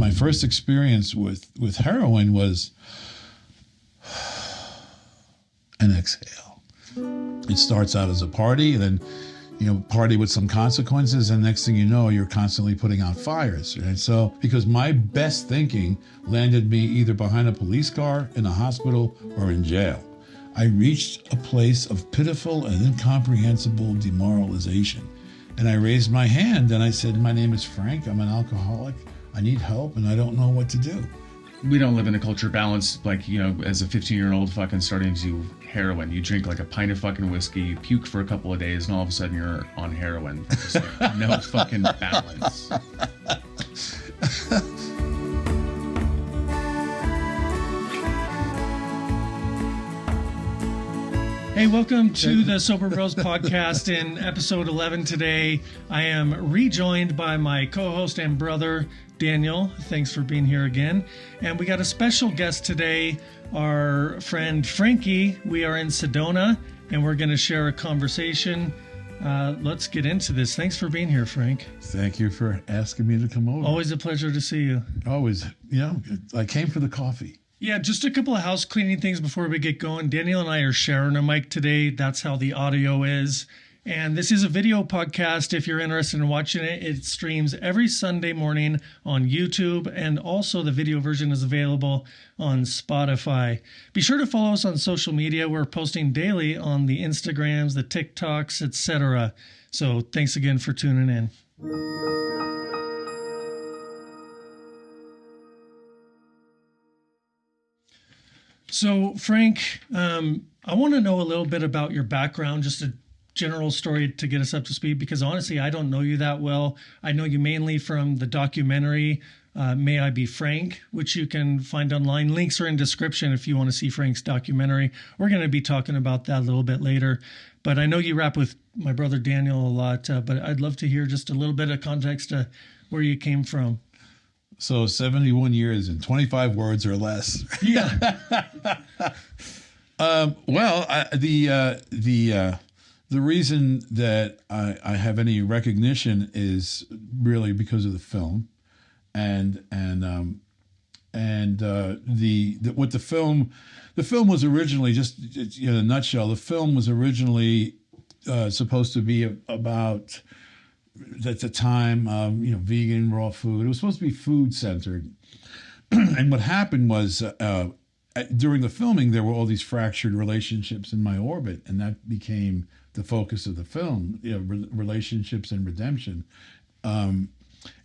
my first experience with heroin was an exhale. It starts out as a party, and then party with some consequences, and next thing you know, you're constantly putting out fires. And so, because my best thinking landed me either behind a police car, in a hospital, or in jail. I reached a place of pitiful and incomprehensible demoralization. And I raised my hand and I said, my name is Frank, I'm an alcoholic, I need help, and I don't know what to do. We don't live in a culture balanced, like, as a 15-year-old fucking starting to do heroin. You drink like a pint of fucking whiskey, you puke for a couple of days, and all of a sudden you're on heroin. Just like, no fucking balance. Hey, welcome to the Sober Bros podcast. In episode 11 today, I am rejoined by my co-host and brother, Daniel. Thanks for being here again. And we got a special guest today, our friend Frankie. We are in Sedona, and we're going to share a conversation. Let's get into this. Thanks for being here, Frank. Thank you for asking me to come over. Always a pleasure to see you. Always. I came for the coffee. Yeah, just a couple of house cleaning things before we get going. Daniel and I are sharing a mic today. That's how the audio is. And this is a video podcast. If you're interested in watching it, it streams every Sunday morning on YouTube. And also the video version is available on Spotify. Be sure to follow us on social media. We're posting daily on the Instagrams, the TikToks, etc. So thanks again for tuning in. So, Frank, I want to know a little bit about your background, just a general story to get us up to speed, because honestly, I don't know you that well. I know you mainly from the documentary, May I Be Frank, which you can find online. Links are in description if you want to see Frank's documentary. We're going to be talking about that a little bit later. But I know you rap with my brother Daniel a lot, but I'd love to hear just a little bit of context to where you came from. So 71 years and 25 words or less. Yeah. The reason that I have any recognition is really because of the film, and what the film was originally, just in a nutshell, the film was originally supposed to be about, at the time, vegan, raw food. It was supposed to be food centered. And what happened was, during the filming, there were all these fractured relationships in my orbit, and that became the focus of the film, relationships and redemption. And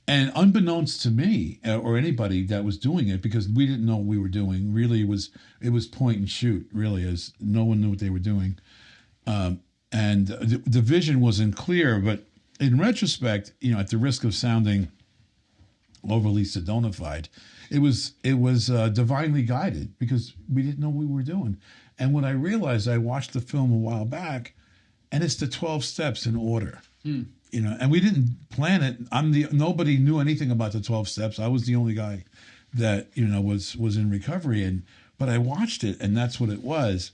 unbeknownst to me or anybody that was doing it, because we didn't know what we were doing, really it was point and shoot, really, as no one knew what they were doing. And the vision wasn't clear, but in retrospect, at the risk of sounding overly Sedonified, it was divinely guided, because we didn't know what we were doing. And when I realized, I watched the film a while back, and it's the 12 steps in order. And we didn't plan it. Nobody knew anything about the 12 steps. I was the only guy that was in recovery, but I watched it, and that's what it was.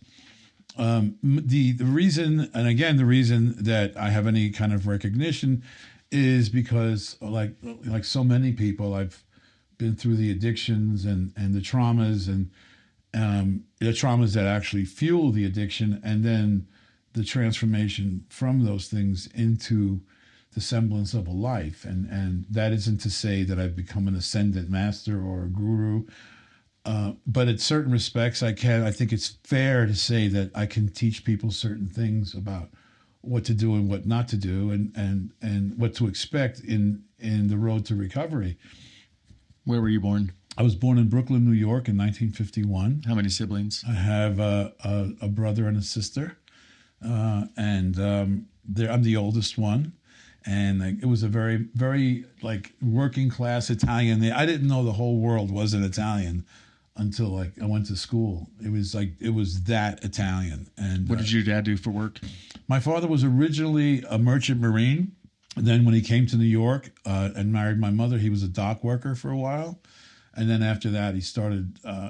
The reason, and again, the reason that I have any kind of recognition is because, like so many people, I've been through the addictions and the traumas, and the traumas that actually fuel the addiction, and then the transformation from those things into the semblance of a life. And that isn't to say that I've become an ascendant master or a guru. But in certain respects, I think it's fair to say that I can teach people certain things about what to do and what not to do, and what to expect in the road to recovery. Where were you born? I was born in Brooklyn, New York in 1951. How many siblings? I have a brother and a sister, and I'm the oldest one. And it was a very, very working class Italian. I didn't know the whole world wasn't Italian until I went to school. It was that Italian. And what did your dad do for work? My father was originally a merchant marine. Then when he came to New York and married my mother, he was a dock worker for a while. And then after that,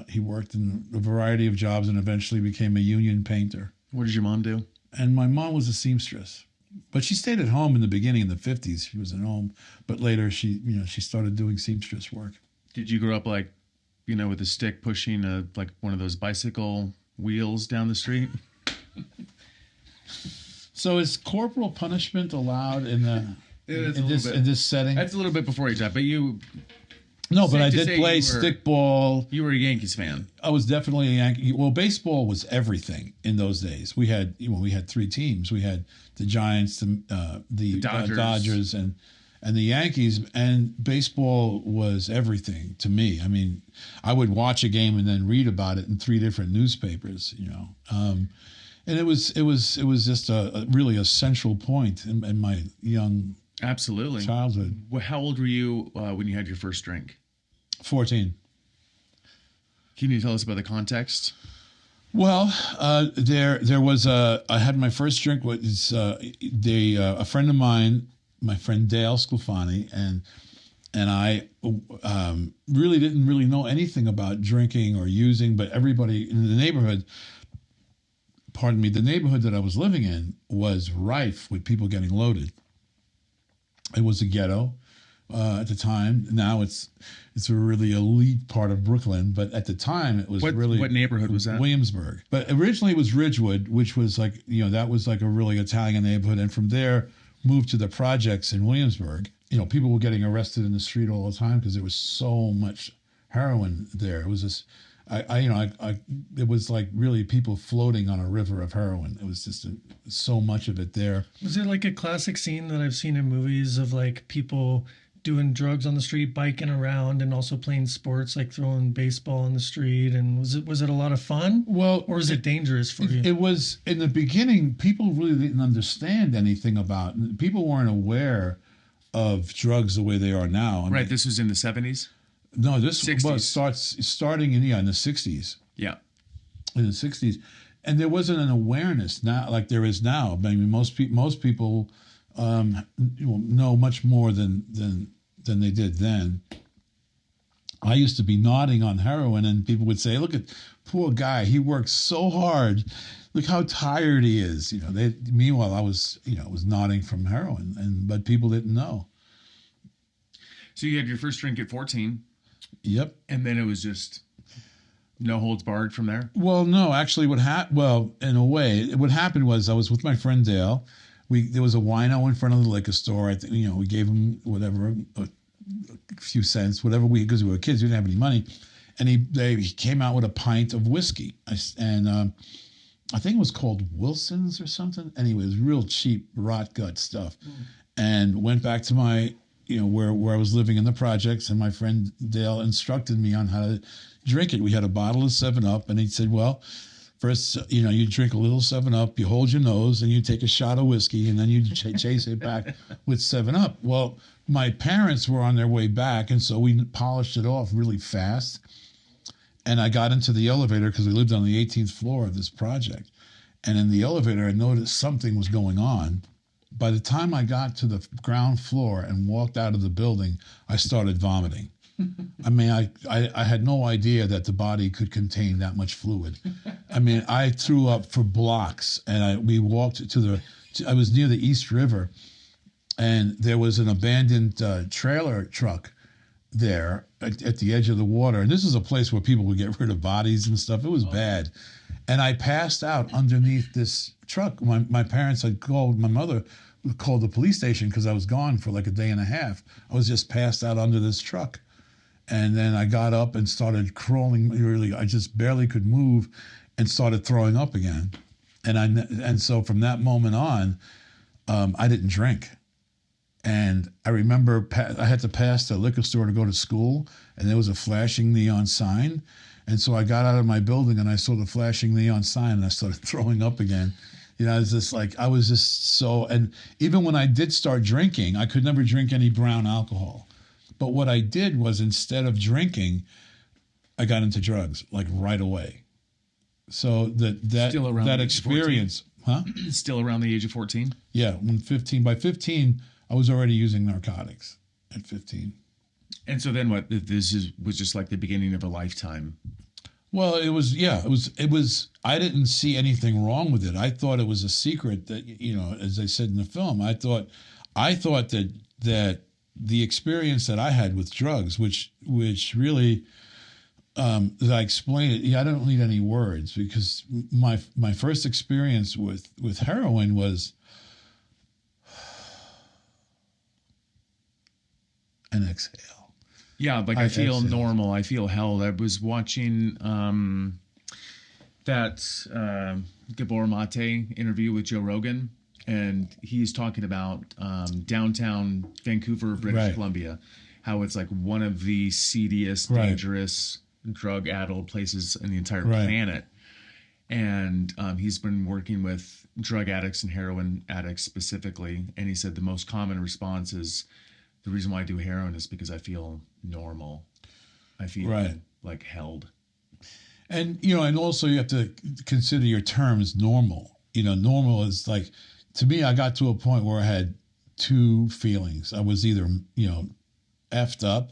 he worked in a variety of jobs and eventually became a union painter. What did your mom do? And my mom was a seamstress. But she stayed at home in the beginning, in the 50s. She was at home. But later she started doing seamstress work. Did you grow up like, with a stick pushing like one of those bicycle wheels down the street? So is corporal punishment allowed in this setting? That's a little bit before your time, but you. No, but I did play stickball. You were a Yankees fan. I was definitely a Yankee. Well, baseball was everything in those days. We had 3 teams. We had the Giants, the Dodgers, and the Yankees. And baseball was everything to me. I mean, I would watch a game and then read about it in 3 different newspapers. And it was just really a central point in my young childhood. Well, how old were you when you had your first drink? 14. Can you tell us about the context? Well, there was I had my first drink was a friend of mine, my friend Dale Sclafani, and I really didn't know anything about drinking or using, but everybody in the neighborhood. Pardon me, the neighborhood that I was living in was rife with people getting loaded. It was a ghetto at the time. Now it's a really elite part of Brooklyn, but at the time it was what neighborhood was that? Williamsburg. But originally it was Ridgewood, which was like, that was like a really Italian neighborhood. And from there moved to the projects in Williamsburg. People were getting arrested in the street all the time because there was so much heroin there. It was this, it was like really people floating on a river of heroin. It was just so much of it there. Was it like a classic scene that I've seen in movies of like people doing drugs on the street, biking around, and also playing sports, like throwing baseball on the street? And was it a lot of fun? Well, or was it dangerous for you? It was, in the beginning, people really didn't understand anything about it. People weren't aware of drugs the way they are now. I mean, this was in the 70s? No, this 60s. was starting in the 60s. Yeah. In the 60s. And there wasn't an awareness now like there is now. I mean, most people know much more than they did then. I used to be nodding on heroin, and people would say, "Look at poor guy. He works so hard. Look how tired he is." Meanwhile, I was nodding from heroin, but people didn't know. So you had your first drink at 14. Yep. And then it was just no holds barred from there? Well, no, actually in a way, what happened was I was with my friend Dale. There was a wino in front of the liquor store. I think, we gave him whatever, a few cents, because we were kids, we didn't have any money. And he came out with a pint of whiskey. I think it was called Wilson's or something. Anyway, it was real cheap, rot gut stuff. And went back to my, where I was living in the projects, and my friend Dale instructed me on how to drink it. We had a bottle of 7-Up, and he said, well, first, you drink a little 7-Up, you hold your nose, and you take a shot of whiskey, and then you chase it back with 7-Up. Well, my parents were on their way back, and so we polished it off really fast. And I got into the elevator because we lived on the 18th floor of this project. And in the elevator, I noticed something was going on. By the time I got to the ground floor and walked out of the building, I started vomiting. I mean, I had no idea that the body could contain that much fluid. I mean, I threw up for blocks, and we walked I was near the East River, and there was an abandoned trailer truck there at the edge of the water. And this is a place where people would get rid of bodies and stuff. It was bad. And I passed out underneath this truck. My parents had called, my mother called the police station because I was gone for like a day and a half. I was just passed out under this truck. And then I got up and started crawling. Really, I just barely could move and started throwing up again. And so from that moment on, I didn't drink. And I remember I had to pass the liquor store to go to school, and there was a flashing neon sign. And so I got out of my building and I saw the flashing neon sign and I started throwing up again. I was just like, and even when I did start drinking, I could never drink any brown alcohol. But what I did was, instead of drinking, I got into drugs like right away. So that experience, Still around the age of 14? Yeah, by 15, I was already using narcotics at 15. And so then what? Was just like the beginning of a lifetime. Well, it was, I didn't see anything wrong with it. I thought it was a secret that, as I said in the film, I thought that the experience that I had with drugs, which really, as I explain it, I don't need any words, because my first experience with heroin was an exhale. Yeah, like I feel exhale. normal. I feel held. I was watching that Gabor Mate interview with Joe Rogan, and he's talking about downtown Vancouver, British Columbia, how it's like one of the seediest, dangerous, drug-addled places in the entire planet. And he's been working with drug addicts and heroin addicts specifically, and he said the most common response is, the reason why I do heroin is because I feel normal. I feel like held. And, and also you have to consider your terms normal. Normal is like, to me, I got to a point where I had two feelings. I was either, effed up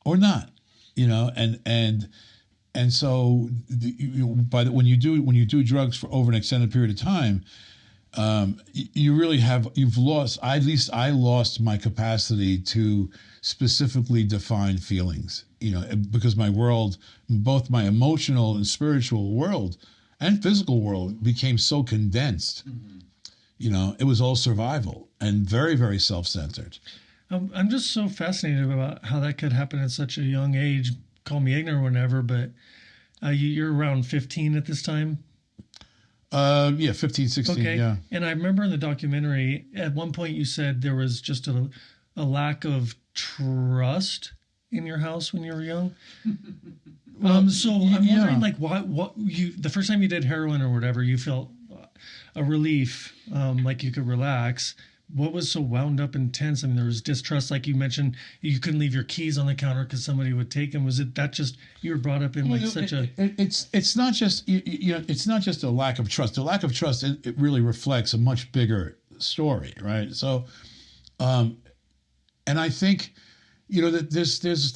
or not, and so when you do drugs for over an extended period of time, you really you've lost, at least I lost my capacity to specifically define feelings, because my world, both my emotional and spiritual world and physical world, became so condensed. It was all survival and very, very self-centered. I'm just so fascinated about how that could happen at such a young age. Call me ignorant or whatever, but you're around 15 at this time? 15, 16, okay. Yeah. And I remember in the documentary, at one point you said there was just a lack of trust in your house when you were young. So I'm wondering, like, what the first time you did heroin or whatever, you felt a relief, like you could relax. What was so wound up and tense? I mean, there was distrust, like you mentioned. You couldn't leave your keys on the counter because somebody would take them. Was it that just you were brought up in like such a? It's not just it's not just a lack of trust. The lack of trust, it really reflects a much bigger story, right? So, and I think that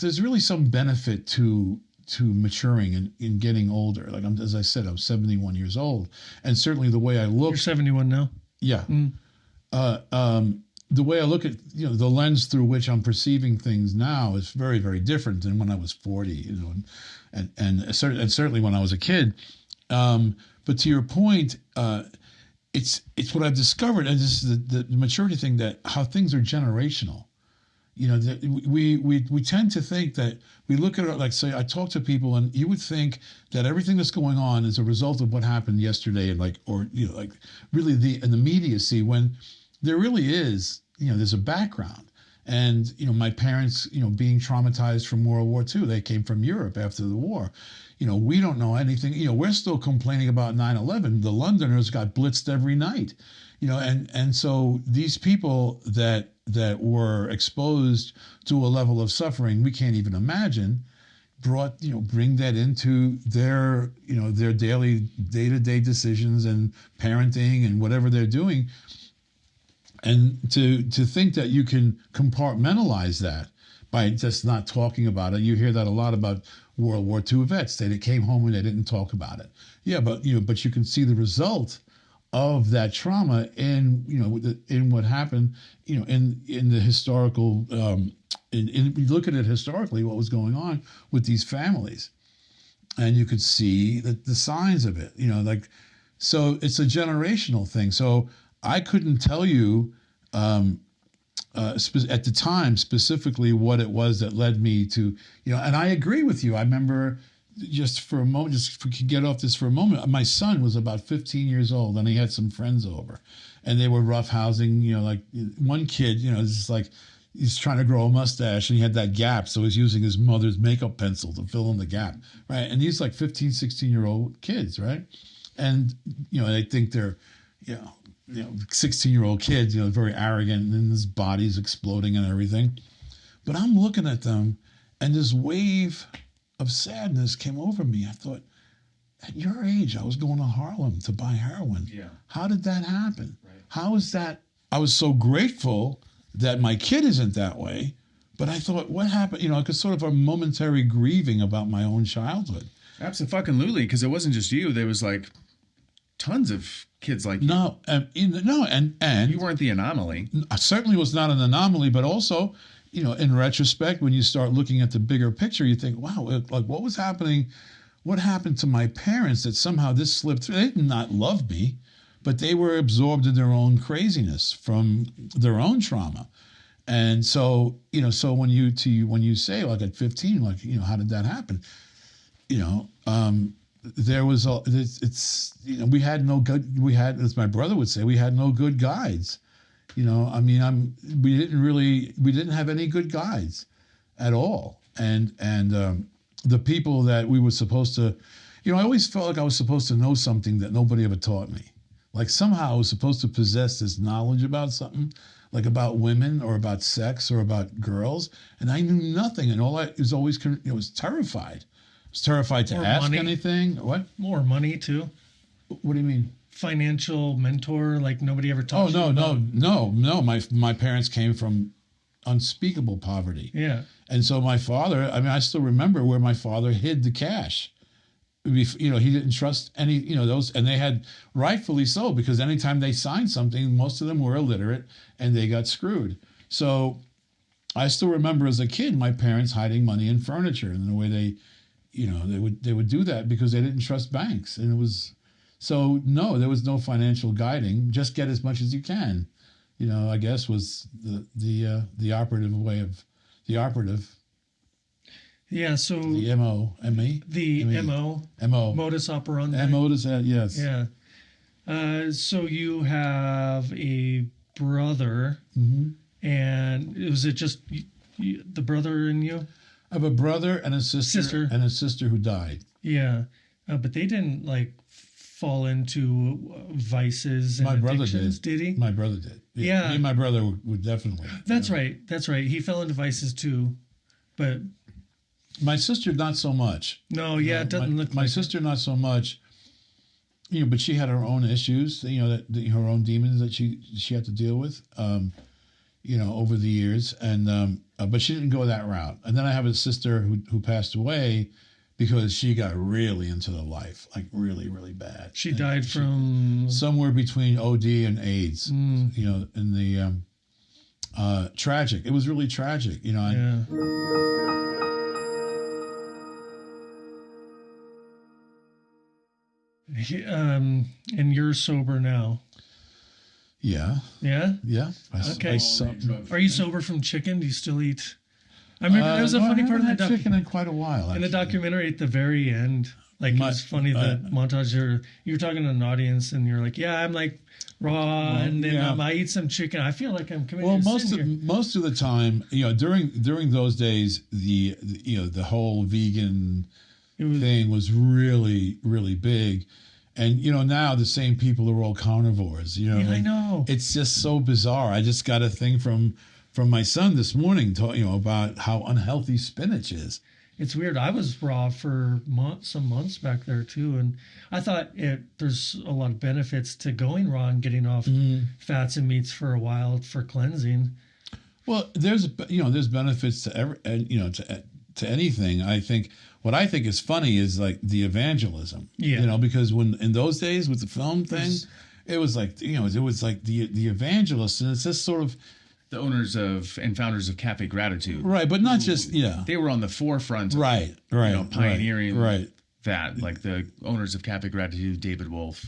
there's really some benefit to maturing and in getting older. Like as I said, I'm 71 years old, and certainly the way I look. You're 71 now. Yeah. The way I look at, the lens through which I'm perceiving things now is very, very different than when I was 40, and certainly when I was a kid. But to your point, it's what I've discovered, and this is the maturity thing, that how things are generational. That we tend to think that we look at it, like, say, I talk to people, and you would think that everything that's going on is a result of what happened yesterday, and really in the immediacy, when there really is, there's a background. And, my parents, being traumatized from World War II, they came from Europe after the war. We don't know anything. We're still complaining about 9/11. The Londoners got blitzed every night, and so these people that were exposed to a level of suffering we can't even imagine, bring that into their, their daily day-to-day decisions and parenting and whatever they're doing. And to think that you can compartmentalize that by just not talking about it. You hear that a lot about World War II vets. They came home and they didn't talk about it. Yeah, but you can see the result of that trauma in in what happened, in the historical. You look at it historically, what was going on with these families, and you could see the signs of it. So it's a generational thing. So I couldn't tell you at the time specifically what it was that led me to, and I agree with you. I remember, just for a moment, just if we could get off this for a moment, my son was about 15 years old, and he had some friends over, and they were roughhousing, like one kid, it's like he's trying to grow a mustache, and he had that gap, so he's using his mother's makeup pencil to fill in the gap, right? And these like 15, 16-year-old kids, right? And, they think they're, 16-year-old kids, very arrogant, and his body's exploding and everything. But I'm looking at them, and this wave of sadness came over me. I thought, at your age, I was going to Harlem to buy heroin. Yeah. How did that happen? Right. How is that? I was so grateful that my kid isn't that way, but I thought, what happened? Because sort of a momentary grieving about my own childhood. Absolutely, because it wasn't just you. There was like tons of kids like you. And you weren't the anomaly. I certainly was not an anomaly, but also in retrospect, when you start looking at the bigger picture, you think, wow, like what was happening? What happened to my parents that somehow this slipped through? They did not love me, but they were absorbed in their own craziness from their own trauma. And so, so when you say like at 15, like, how did that happen? There was we had no good, as my brother would say, we had no good guides. We didn't have any good guides at all. And the people that we were supposed to, I always felt like I was supposed to know something that nobody ever taught me. Like somehow I was supposed to possess this knowledge about something, like about women or about sex or about girls. And I knew nothing. And all I was always, was terrified. I was terrified to ask anything. What? More money too. What do you mean? Financial mentor, like nobody ever taught you about? No. My parents came from unspeakable poverty. Yeah. And so my father, I still remember where my father hid the cash. He didn't trust any, those, and they had, rightfully so, because anytime they signed something, most of them were illiterate and they got screwed. So I still remember as a kid, my parents hiding money in furniture, and the way they would do that because they didn't trust banks. And it was, so no, there was no financial guiding. Just get as much as you can, I guess was the operative way of the operative. Yeah, so the M-O. modus operandi. Yes. Yeah. So you have a brother, and was it just the brother and you? I have a brother and a sister. And a sister who died. Yeah, but they didn't like fall into vices and my brother addictions, did he? My brother did. Yeah. Me and my brother would definitely. That's right. He fell into vices too, but my sister not so much. No, yeah, it doesn't look like my sister not so much. But she had her own issues, her own demons that she had to deal with, over the years, and but she didn't go that route. And then I have a sister who passed away because she got really into the life, like really, really bad. She died from somewhere between OD and AIDS. In the tragic. It was really tragic. Yeah. And you're sober now. Yeah. Yeah? Yeah. Okay. Are you sober from chicken? Do you still eat? I remember there was a funny part of the chicken in quite a while. In the documentary at the very end, like it's funny the montage. You're talking to an audience and you're like, yeah, I'm like raw, and then I eat some chicken. I feel like I'm committing. Well, most of the time, during those days, the whole vegan thing was really, really big. And, now the same people are all carnivores, I know. It's just so bizarre. I just got a thing from my son this morning, about how unhealthy spinach is. It's weird. I was raw for some months back there too. And I thought there's a lot of benefits to going raw and getting off fats and meats for a while for cleansing. Well, there's benefits to to anything. I think what I think is funny is like the evangelism, because when in those days with the film thing, it was like, it was like the evangelists, and it's just sort of the owners of and founders of Cafe Gratitude. Right. But not just, they were on the forefront of, pioneering that, like the owners of Cafe Gratitude, David Wolf,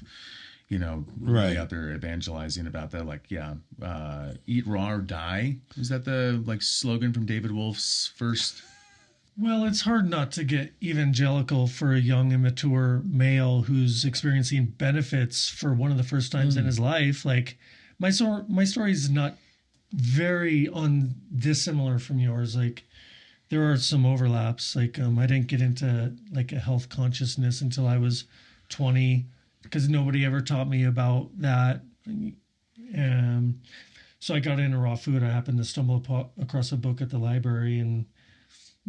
really out there evangelizing about that, like, eat raw or die. Is that the slogan from David Wolf's first? Well, it's hard not to get evangelical for a young, immature male who's experiencing benefits for one of the first times in his life. Like, my story is not very dissimilar from yours. Like, there are some overlaps. Like, I didn't get into like a health consciousness until I was 20 because nobody ever taught me about that. So I got into raw food. I happened to stumble across a book at the library, and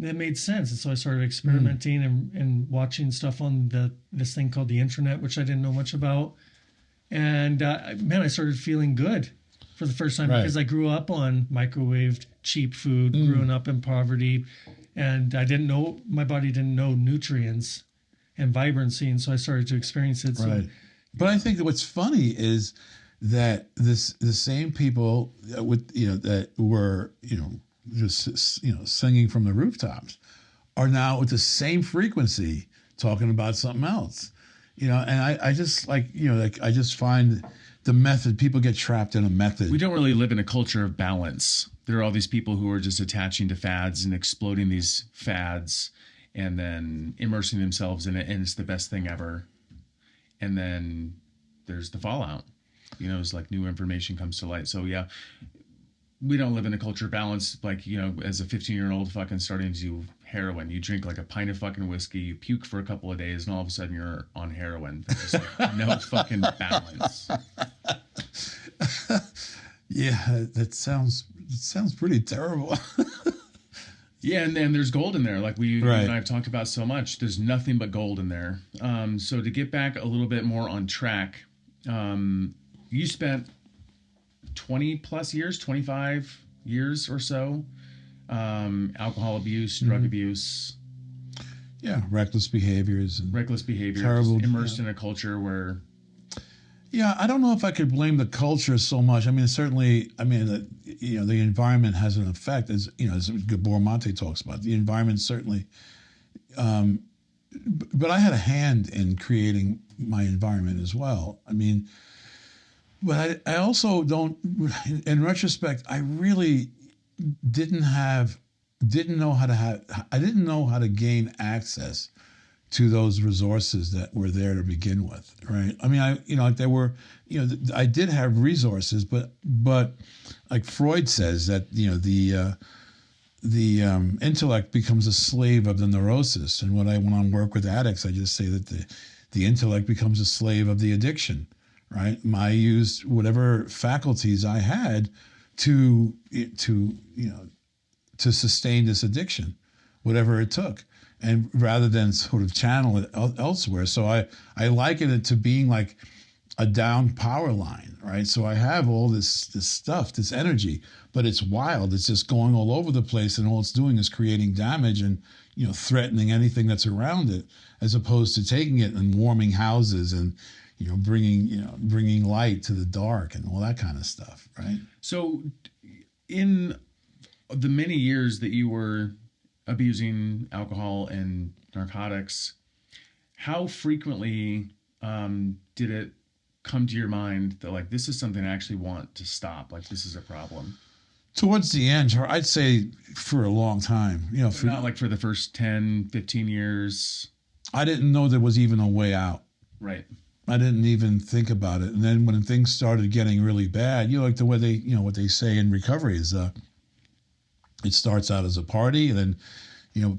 it made sense. And so I started experimenting and watching stuff on this thing called the intranet, which I didn't know much about. And I started feeling good for the first time because I grew up on microwaved cheap food, growing up in poverty, and my body didn't know nutrients and vibrancy, and so I started to experience it. So, but I think that what's funny is that the same people that were just singing from the rooftops, are now with the same frequency talking about something else. And I just I just find the method, people get trapped in a method. We don't really live in a culture of balance. There are all these people who are just attaching to fads and exploding these fads and then immersing themselves in it, and it's the best thing ever. And then there's the fallout. It's like new information comes to light. So yeah, we don't live in a culture of balance. Like, as a 15-year-old fucking starting to do heroin, you drink like a pint of fucking whiskey, you puke for a couple of days, and all of a sudden you're on heroin. There's just like no fucking balance. Yeah, that sounds pretty terrible. Yeah, and then there's gold in there, like you Right. and I have talked about so much. There's nothing but gold in there. So to get back a little bit more on track, you spent 20 plus years, 25 years or so, alcohol abuse, drug abuse. Yeah, reckless behaviors. Terrible, immersed in a culture where... Yeah, I don't know if I could blame the culture so much. I mean, certainly, the environment has an effect, as Gabor Mate talks about. The environment certainly, but I had a hand in creating my environment as well. I mean, but I also don't. In retrospect, I really didn't know how to gain access to those resources that were there to begin with, right? I mean, there were, I did have resources, but like Freud says that, the intellect becomes a slave of the neurosis. And when I work with addicts, I just say that the intellect becomes a slave of the addiction, right? I used whatever faculties I had to sustain this addiction, whatever it took. And rather than sort of channel it elsewhere. So I liken it to being like a down power line, right? So I have all this stuff, this energy, but it's wild. It's just going all over the place, and all it's doing is creating damage and, threatening anything that's around it, as opposed to taking it and warming houses and, bringing light to the dark and all that kind of stuff, right? So in the many years that you were abusing alcohol and narcotics, how frequently did it come to your mind that, like, this is something I actually want to stop, like this is a problem? Towards the end, I'd say for a long time, Not like for the first 10, 15 years. I didn't know there was even a way out. Right. I didn't even think about it. And then when things started getting really bad, like the way they, what they say in recovery is, it starts out as a party, and then,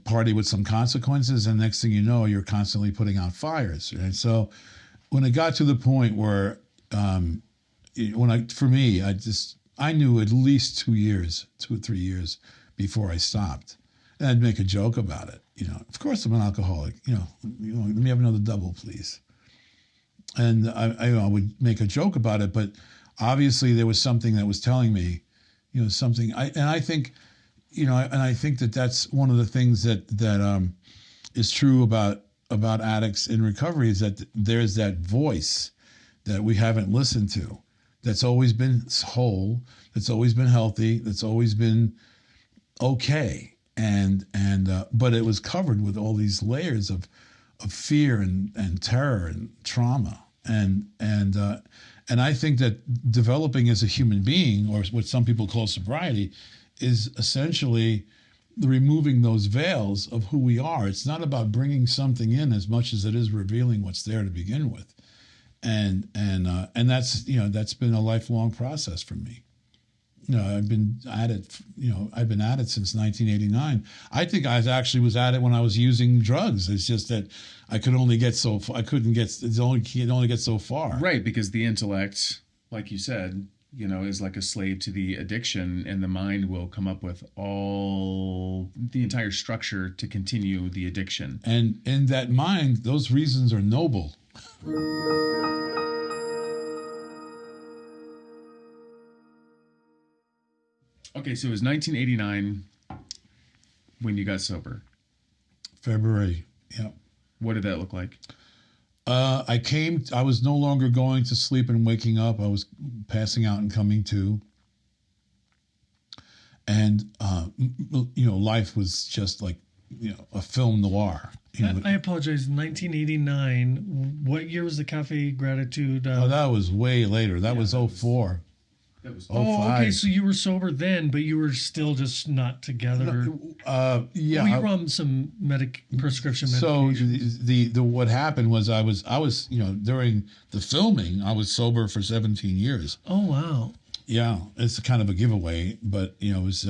party with some consequences, and next thing you know, you're constantly putting out fires. Right? So when it got to the point where, I knew at least 2 or 3 years before I stopped. And I'd make a joke about it. Of course I'm an alcoholic. Let me have another double, please. And I would make a joke about it, but obviously there was something that was telling me, something. I think that that's one of the things that is true about addicts in recovery, is that there's that voice that we haven't listened to, that's always been whole, that's always been healthy, that's always been okay, but it was covered with all these layers of fear and terror and trauma, and I think that developing as a human being, or what some people call sobriety, is essentially removing those veils of who we are. It's not about bringing something in as much as it is revealing what's there to begin with, and that's that's been a lifelong process for me. I've been at it. I've been at it since 1989. I think I actually was at it when I was using drugs. It's just that I could only get so far. I couldn't get. It only get so far. Right, because the intellect, like you said, is like a slave to the addiction, and the mind will come up with the entire structure to continue the addiction. And in that mind, those reasons are noble. Okay, so it was 1989 when you got sober. February, yeah. What did that look like? I was no longer going to sleep and waking up. I was passing out and coming to. and life was just like a film noir. I apologize. 1989. What year was the Cafe Gratitude? That was way later. That was 04. That was okay. So you were sober then, but you were still just not together. Yeah. You were on some prescription So medication. the what happened was I was during the filming I was sober for 17 years. Oh wow. Yeah, it's kind of a giveaway, but it was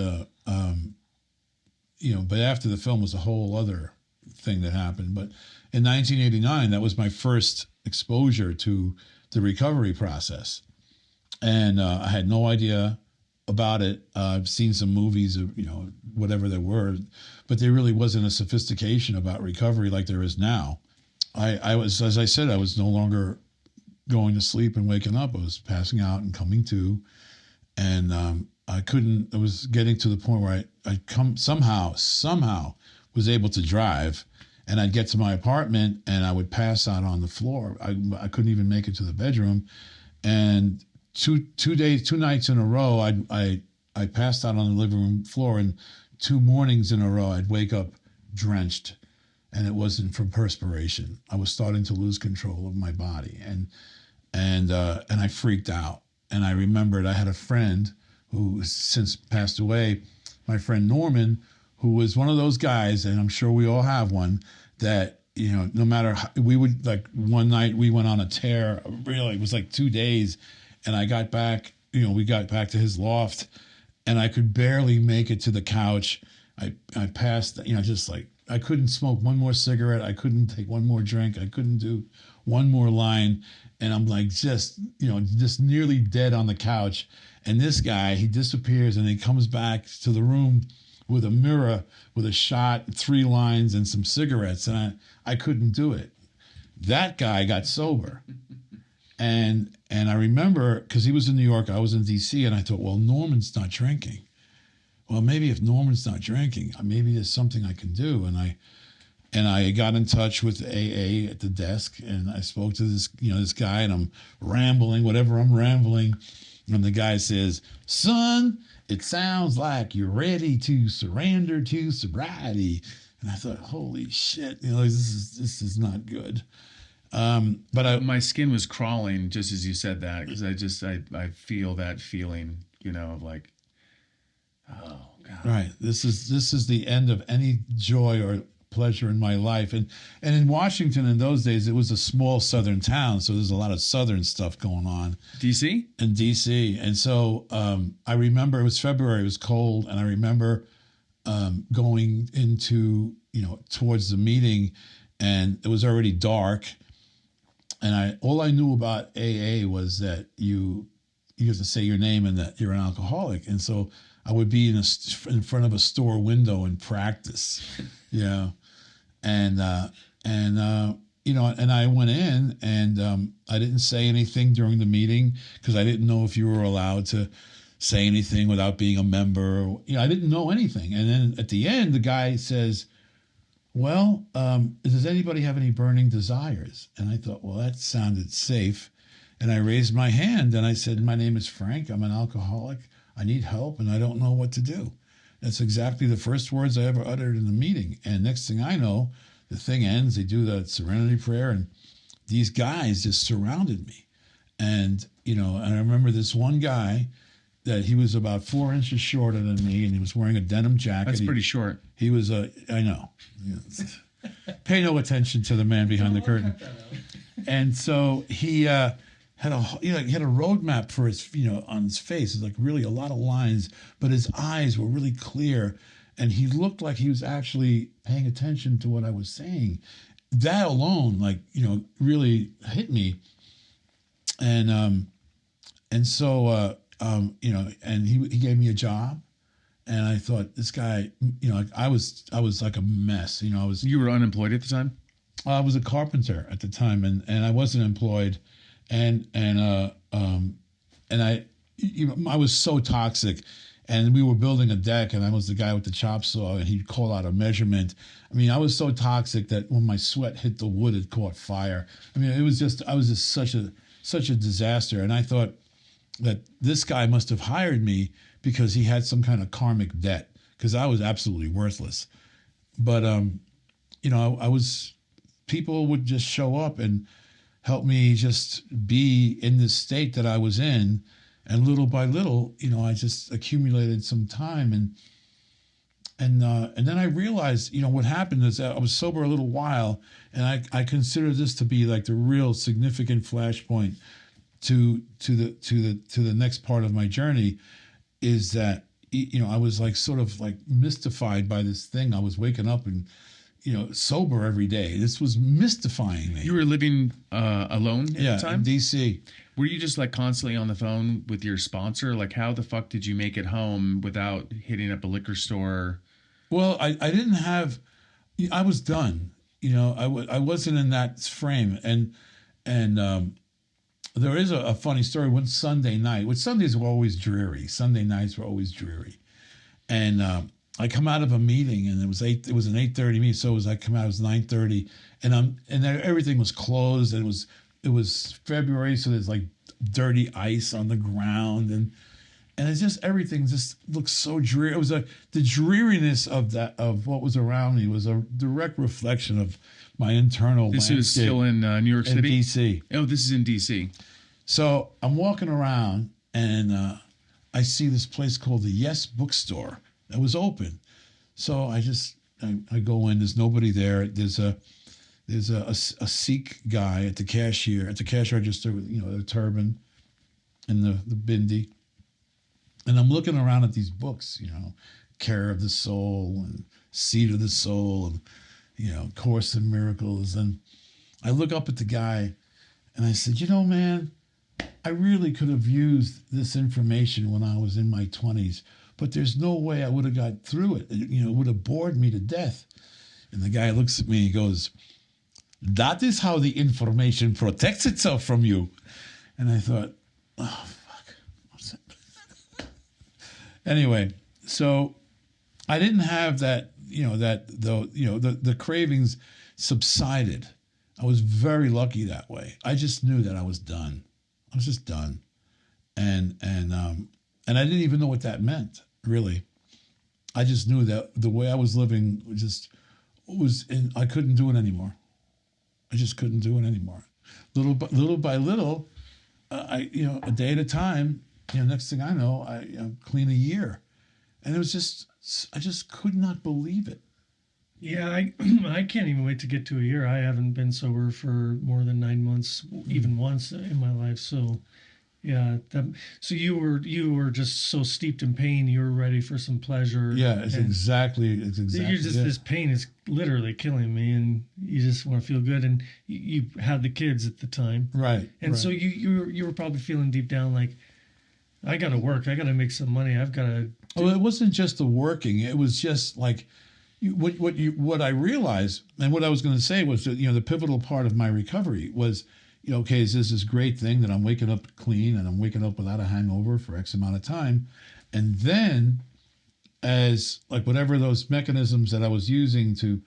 but after the film was a whole other thing that happened. But in 1989, that was my first exposure to the recovery process. And I had no idea about it. I've seen some movies of, whatever there were, but there really wasn't a sophistication about recovery like there is now. I was, as I said, I was no longer going to sleep and waking up. I was passing out and coming to. And I was getting to the point where I somehow was able to drive, and I'd get to my apartment and I would pass out on the floor. I couldn't even make it to the bedroom. And two nights in a row, I passed out on the living room floor, and 2 mornings in a row, I'd wake up drenched, and it wasn't from perspiration. I was starting to lose control of my body, and I freaked out. And I remembered I had a friend who has since passed away, my friend Norman, who was one of those guys, and I'm sure we all have one, that, no matter how, we would, like, one night we went on a tear, really, it was like 2 days, and I got back, we got back to his loft, and I could barely make it to the couch. I passed, just like, I couldn't smoke one more cigarette. I couldn't take one more drink. I couldn't do one more line. And I'm like, just nearly dead on the couch. And this guy, he disappears, and he comes back to the room with a mirror, with a shot, 3 lines, and some cigarettes. And I couldn't do it. That guy got sober. And I remember, because he was in New York, I was in D.C., and I thought, well, Norman's not drinking. Well, maybe if Norman's not drinking, maybe there's something I can do. And I got in touch with AA at the desk, and I spoke to this guy, and I'm rambling, whatever I'm rambling. And the guy says, "Son, it sounds like you're ready to surrender to sobriety." And I thought, holy shit, this is not good. But my skin was crawling just as you said that, because I feel that feeling, of like, oh God. Right. This is the end of any joy or pleasure in my life. And in Washington in those days, it was a small southern town, so there's a lot of southern stuff going on. DC? In DC. And so I remember it was February, it was cold, and I remember going into, towards the meeting, and it was already dark. And all I knew about AA was that you have to say your name and that you're an alcoholic. And so I would be in front of a store window and practice, and I went in, and I didn't say anything during the meeting because I didn't know if you were allowed to say anything without being a member. I didn't know anything. And then at the end, the guy says, "Well, does anybody have any burning desires?" And I thought, well, that sounded safe. And I raised my hand and I said, "My name is Frank. I'm an alcoholic. I need help, and I don't know what to do." That's exactly the first words I ever uttered in the meeting. And next thing I know, the thing ends. They do the serenity prayer, and these guys just surrounded me. And, and I remember this one guy that he was about 4 inches shorter than me, and he was wearing a denim jacket. That's pretty short. He was I know. Pay no attention to the man behind the curtain. And so he had a roadmap for his, on his face. It's like really a lot of lines, but his eyes were really clear, and he looked like he was actually paying attention to what I was saying. That alone, really hit me. And so and he gave me a job, and I thought, this guy, I was like a mess. You were unemployed at the time? I was a carpenter at the time, and I wasn't employed. And I was so toxic, and we were building a deck, and I was the guy with the chop saw, and he'd call out a measurement. I was so toxic that when my sweat hit the wood, it caught fire. I was just such a disaster. And I thought that this guy must have hired me because he had some kind of karmic debt, because I was absolutely worthless. But I was, people would just show up and help me just be in this state that I was in, and little by little, I just accumulated some time, and then I realized, what happened is that I was sober a little while, and I consider this to be like the real significant flashpoint to the next part of my journey, is that I was like sort of like mystified by this thing. I was waking up and sober every day. This was mystifying me. You were living alone at the time? In DC. Were you just like constantly on the phone with your sponsor? Like, how the fuck did you make it home without hitting up a liquor store? Well, I didn't have. I was done. I wasn't in that frame, and there is a funny story. One Sunday night, which Sundays were always dreary. Sunday nights were always dreary, and I come out of a meeting, and it was an 8:30 meeting. So I come out, it was 9:30, and everything was closed, and it was February, so there's like dirty ice on the ground, and it's just, everything just looks so dreary. It was the dreariness of what was around me was a direct reflection of my internal This landscape. is still in New York City? In DC. Oh, this is in DC. So I'm walking around, and I see this place called the Yes Bookstore that was open. So I go in. There's nobody there. There's a Sikh guy at the cash register with the turban and the bindi. And I'm looking around at these books, Care of the Soul and Seed of the Soul and, Course in Miracles. And I look up at the guy and I said, man, I really could have used this information when I was in my 20s, but there's no way I would have got through it. It would have bored me to death. And the guy looks at me and goes, that is how the information protects itself from you. And I thought, oh, fuck. What's that? Anyway, so I didn't have that, the cravings subsided. I was very lucky that way. I just knew that I was done. I was just done. And I didn't even know what that meant, really. I just knew that the way I was living I couldn't do it anymore. I just couldn't do it anymore. Little by little, a day at a time, next thing I know, I clean a year. And it was I just could not believe it. Yeah, I can't even wait to get to a year. I haven't been sober for more than 9 months, even once in my life. So, yeah. So you were just so steeped in pain, you were ready for some pleasure. Yeah, it's exactly. You're just it. This pain is literally killing me, and you just want to feel good. And you had the kids at the time, right? And so you were probably feeling deep down like, I got to work. I got to make some money. I've got to. Well, it wasn't just the working. It was just like. What I realized, and what I was going to say was that, the pivotal part of my recovery was, okay, is this great thing that I'm waking up clean and I'm waking up without a hangover for X amount of time. And then as like whatever those mechanisms that I was using to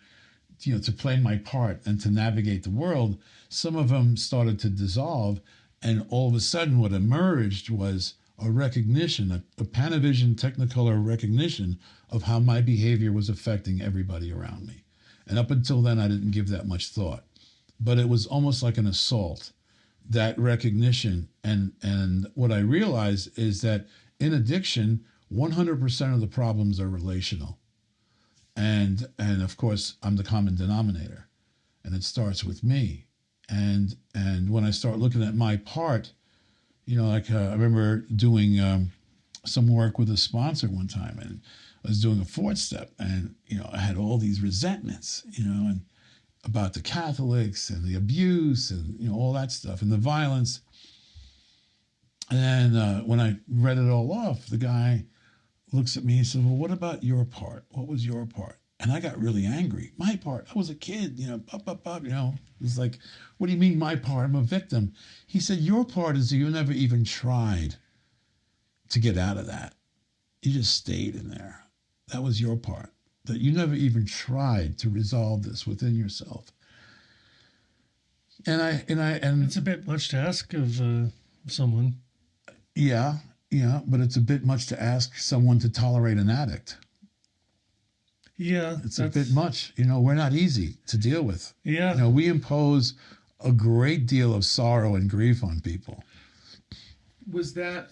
play my part and to navigate the world, some of them started to dissolve. And all of a sudden what emerged was a recognition, a Panavision Technicolor recognition of how my behavior was affecting everybody around me. And up until then, I didn't give that much thought. But it was almost like an assault, that recognition. And what I realized is that in addiction, 100% of the problems are relational. And of course, I'm the common denominator. And it starts with me. And when I start looking at my part, I remember doing some work with a sponsor one time, and I was doing a fourth step, and I had all these resentments, and about the Catholics and the abuse and all that stuff and the violence. And then when I read it all off, the guy looks at me and says, "Well, what about your part? What was your part?" And I got really angry. My part, I was a kid, It was like, what do you mean my part? I'm a victim. He said, your part is that you never even tried to get out of that. You just stayed in there. That was your part. That you never even tried to resolve this within yourself. And it's a bit much to ask of someone. Yeah. but it's a bit much to ask someone to tolerate an addict. Yeah, It's a bit much. We're not easy to deal with. Yeah. We impose a great deal of sorrow and grief on people. Was that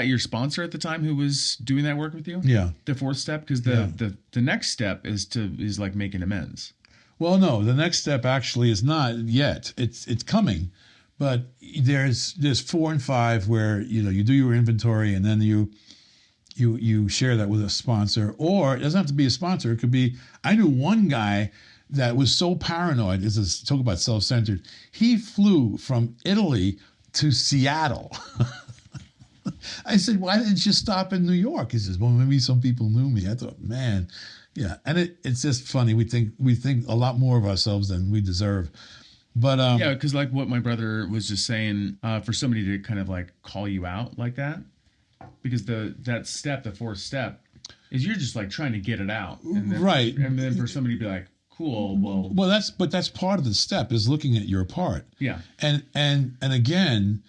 your sponsor at the time who was doing that work with you? Yeah. The fourth step, because the next step is like making amends. Well, no, the next step actually is not yet. It's coming, but there's 4 and 5 where you do your inventory and then you share that with a sponsor, or it doesn't have to be a sponsor. It could be. I knew one guy that was so paranoid. This is talk about self-centered. He flew from Italy to Seattle. I said, "Why didn't you stop in New York?" He says, "Well, maybe some people knew me." I thought, man, yeah, and it's just funny. We think a lot more of ourselves than we deserve. But yeah, because like what my brother was just saying, for somebody to kind of like call you out like that, because the fourth step, is you're just like trying to get it out, and then, right? And then for somebody to be like, "Cool, well, that's part of the step is looking at your part." Yeah, and again,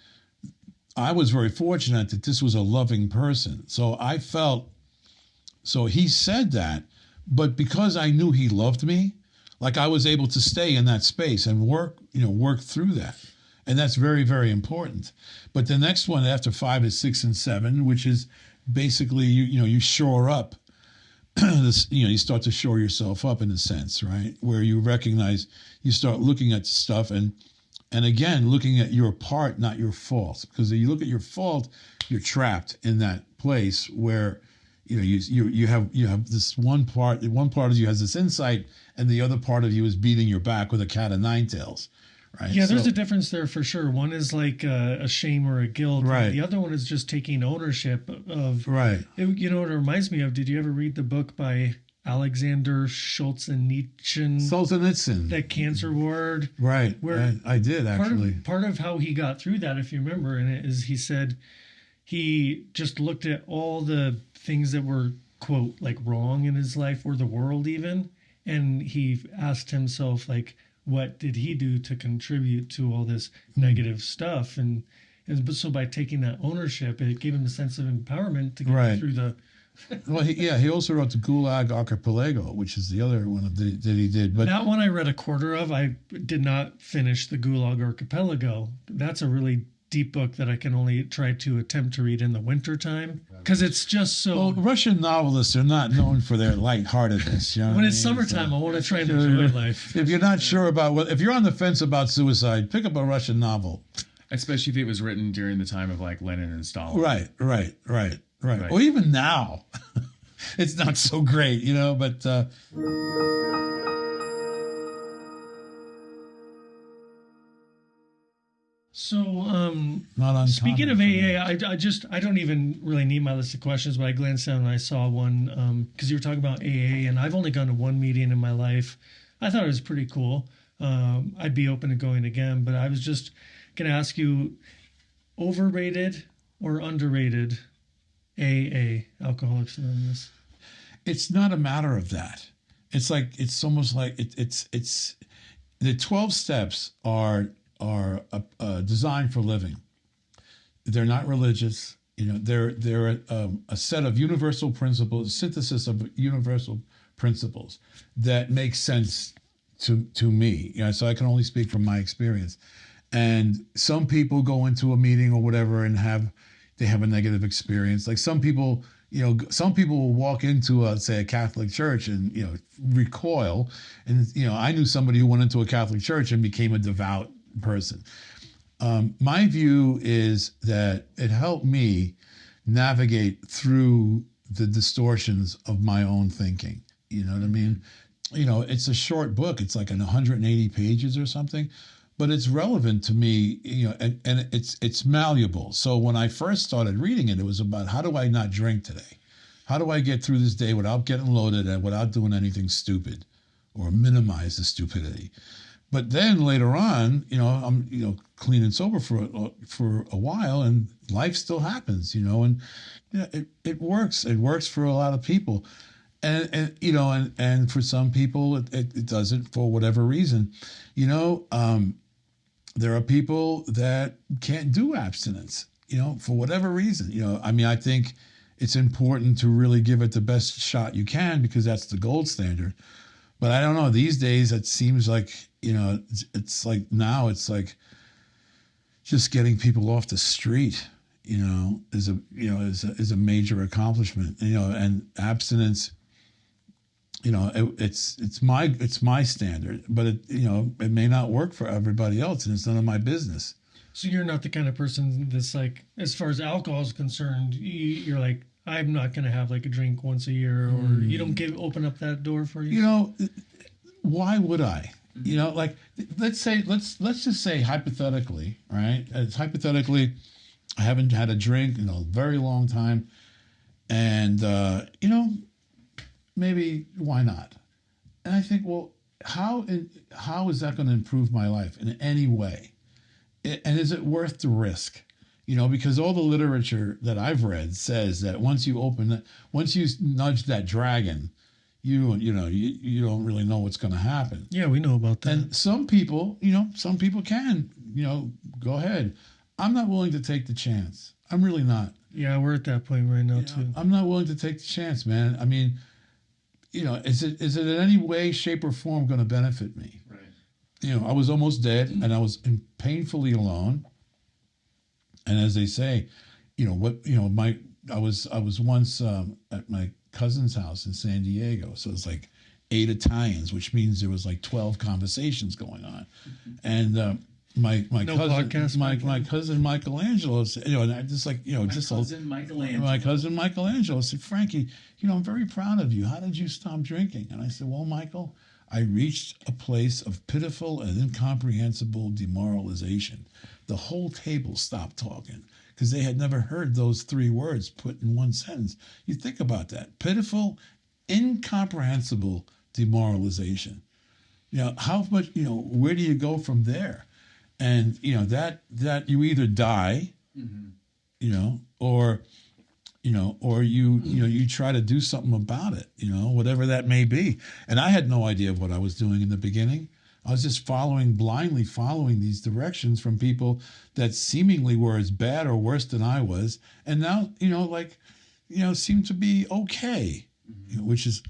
I was very fortunate that this was a loving person. So I felt, so he said that, but because I knew he loved me, like I was able to stay in that space and work through that. And that's very, very important. But the next one after 5 is 6 and 7, which is basically, you shore up this, you start to shore yourself up in a sense, right? Where you recognize, you start looking at stuff and again, looking at your part, not your fault. Because if you look at your fault, you're trapped in that place where, you have this one part of you has this insight, and the other part of you is beating your back with a cat of nine tails, right? Yeah, there's a difference there for sure. One is like a shame or a guilt. Right. The other one is just taking ownership of. Right. You know what it reminds me of? Did you ever read the book by Alexander Solzhenitsyn, that cancer ward? Right. Where I did actually. Part of how he got through that, if you remember, in it is he said he just looked at all the things that were, quote, like wrong in his life or the world even, and he asked himself, like, what did he do to contribute to all this negative stuff? And so by taking that ownership, it gave him a sense of empowerment to get through the. Well, he also wrote the Gulag Archipelago, which is the other one that he did. But that one I read a quarter of. I did not finish the Gulag Archipelago. That's a really deep book that I can only try to attempt to read in the wintertime because it's just so. Well, Russian novelists are not known for their lightheartedness. When it's summertime, I want to try and enjoy life. If you're not sure if you're on the fence about suicide, pick up a Russian novel. Especially if it was written during the time of like Lenin and Stalin. Right. Or even now, it's not so great, but. So, not uncommon. Speaking of AA, I don't even really need my list of questions, but I glanced down and I saw one because you were talking about AA, and I've only gone to one meeting in my life. I thought it was pretty cool. I'd be open to going again, but I was just going to ask you, overrated or underrated AA, Alcoholics Anonymous? It's not a matter of that. It's almost like it's the 12 steps are designed for living. They're not religious. They're a set of universal principles, synthesis of universal principles that make sense to me. So I can only speak from my experience. And some people go into a meeting or whatever and have a negative experience. Like some people will walk into say a Catholic church and recoil. And I knew somebody who went into a Catholic church and became a devout person. My view is that it helped me navigate through the distortions of my own thinking. You know what I mean? It's a short book. It's like 180 pages or something. But it's relevant to me, and it's malleable. So when I first started reading it, it was about how do I not drink today? How do I get through this day without getting loaded and without doing anything stupid or minimize the stupidity? But then later on, I'm clean and sober for a while, and life still happens, and it works. It works for a lot of people, and for some people it doesn't for whatever reason, There are people that can't do abstinence, for whatever reason. I mean, I think it's important to really give it the best shot you can because that's the gold standard. But I don't know. These days, it seems like, it's like now it's like just getting people off the street, is a major accomplishment. And abstinence, it's my standard, but it may not work for everybody else, and it's none of my business. So you're not the kind of person that's like, as far as alcohol is concerned, you're like, I'm not going to have like a drink once a year, or you don't open up that door for you. Why would I? Like let's just say hypothetically, right? It's hypothetically, I haven't had a drink in a very long time, and maybe why not? And I think, well, how is that going to improve my life in any way? And is it worth the risk? Because all the literature that I've read says that once you nudge that dragon, you don't really know what's going to happen. Yeah, we know about that. And some people can, go ahead. I'm not willing to take the chance. I'm really not. Yeah, we're at that point right now too. I'm not willing to take the chance, man. I mean, is it in any way, shape, or form going to benefit me? Right. I was almost dead, and I was painfully alone. And as they say, I was once at my cousin's house in San Diego. So it's like 8 Italians, which means there was like 12 conversations going on. And my cousin Michelangelo said, and I just like, my cousin Michelangelo said, Frankie, I'm very proud of you. How did you stop drinking? And I said, well, Michael, I reached a place of pitiful and incomprehensible demoralization. The whole table stopped talking because they had never heard those 3 words put in one sentence. You think about that. Pitiful, incomprehensible demoralization. How much, where do you go from there? And, that you either die, or you try to do something about it, whatever that may be. And I had no idea of what I was doing in the beginning. I was just blindly following these directions from people that seemingly were as bad or worse than I was. And now, seem to be okay, which is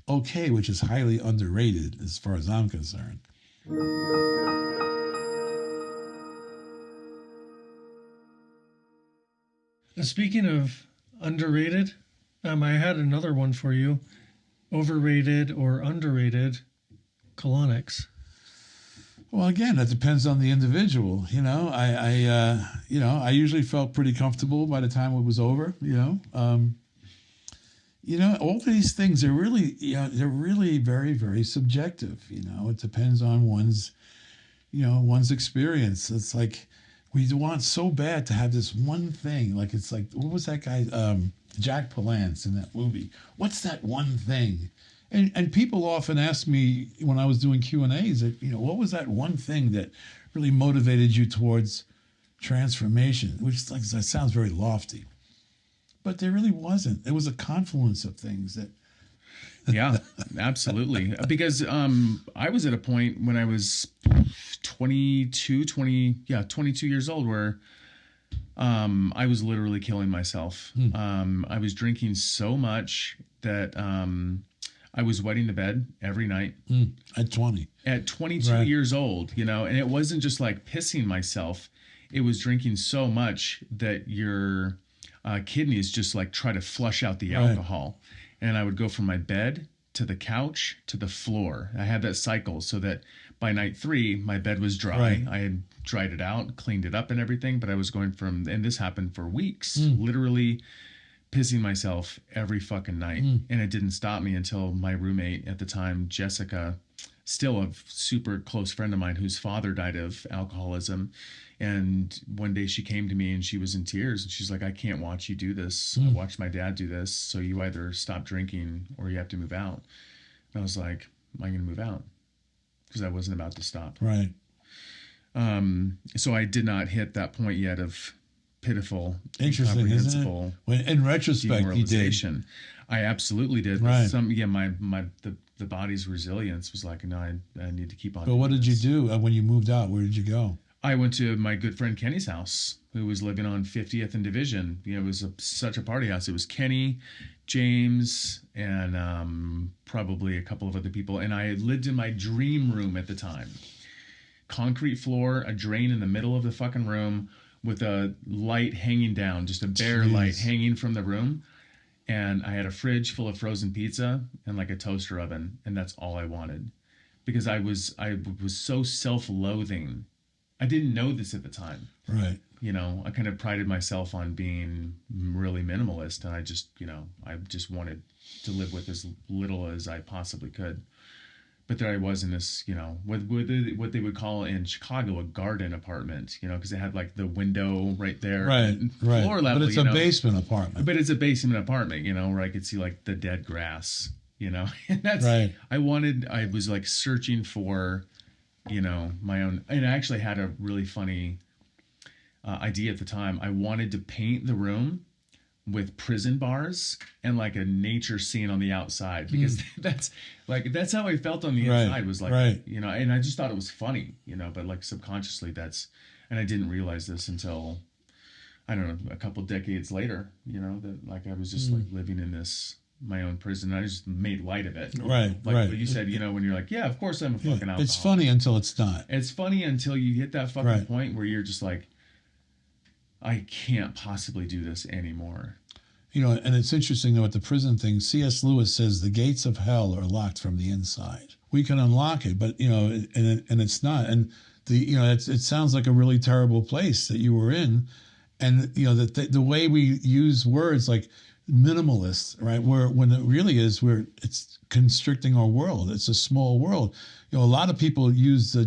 highly underrated as far as I'm concerned. Speaking of underrated, I had another one for you. Overrated or underrated colonics. Well, again, that depends on the individual. I usually felt pretty comfortable by the time it was over. All these things are really, they're really very, very subjective. It depends on one's experience. It's like we want so bad to have this one thing. Like it's like, what was that guy, Jack Palance in that movie? What's that one thing? And people often ask me when I was doing Q&As, what was that one thing that really motivated you towards transformation? Which that sounds very lofty, but there really wasn't. It was a confluence of things that. Yeah, absolutely. Because I was at a point when I was 22 years old where I was literally killing myself. I was drinking so much that I was wetting the bed every night. At 20. At 22 Right. years old, and it wasn't just like pissing myself. It was drinking so much that your kidneys just like try to flush out the Right. alcohol. And I would go from my bed to the couch to the floor. I had that cycle so that by night 3, my bed was dry. Right. I had dried it out, cleaned it up and everything, but I was going and this happened for weeks, literally pissing myself every fucking night. And it didn't stop me until my roommate at the time, Jessica, still a super close friend of mine whose father died of alcoholism. And one day she came to me and she was in tears and she's like, I can't watch you do this. I watched my dad do this. So you either stop drinking or you have to move out. And I was like, am I going to move out? Because I wasn't about to stop. Right. So I did not hit that point yet of pitiful, Interesting, isn't it? incomprehensible When, in retrospect, you did. demoralization. I absolutely did. Right. The body's resilience was like, no, I need to keep on. But what doing did you this. do when you moved out? Where did you go? I went to my good friend Kenny's house, who was living on 50th and Division. You know, it was such a party house. It was Kenny, James, and probably a couple of other people. And I lived in my dream room at the time. Concrete floor, a drain in the middle of the fucking room with a light hanging down, just a bare light hanging from the room. And I had a fridge full of frozen pizza and like a toaster oven. And that's all I wanted. Because I was so self-loathing. I didn't know this at the time. Right. You know, I kind of prided myself on being really minimalist. And I just wanted to live with as little as I possibly could. But there I was in this, you know, what they would call in Chicago a garden apartment, you know, because it had like the window right there. Right, Floor level, but it's a basement apartment. But it's a basement apartment, you know, where I could see like the dead grass, you know. And that's, right. I was like searching for, you know, my own, and I actually had a really funny idea at the time. I wanted to paint the room with prison bars and like a nature scene on the outside, because that's how I felt on the inside, was like, you know, and I just thought it was funny, you know, but like subconsciously and I didn't realize this until, I don't know, a couple decades later, you know, that like I was just like living in this, my own prison. And I just made light of it. Right. Like what you said, you know, when you're like, yeah, of course I'm a fucking alcoholic. It's funny until it's not. It's funny until you hit that fucking point where you're just like, I can't possibly do this anymore. You know, and it's interesting though with the prison thing. C.S. Lewis says the gates of hell are locked from the inside. We can unlock it, but you know, and it's not. And you know, it sounds like a really terrible place that you were in, and you know that the way we use words like minimalist, right? When it really is, it's constricting our world. It's a small world. You know, a lot of people use the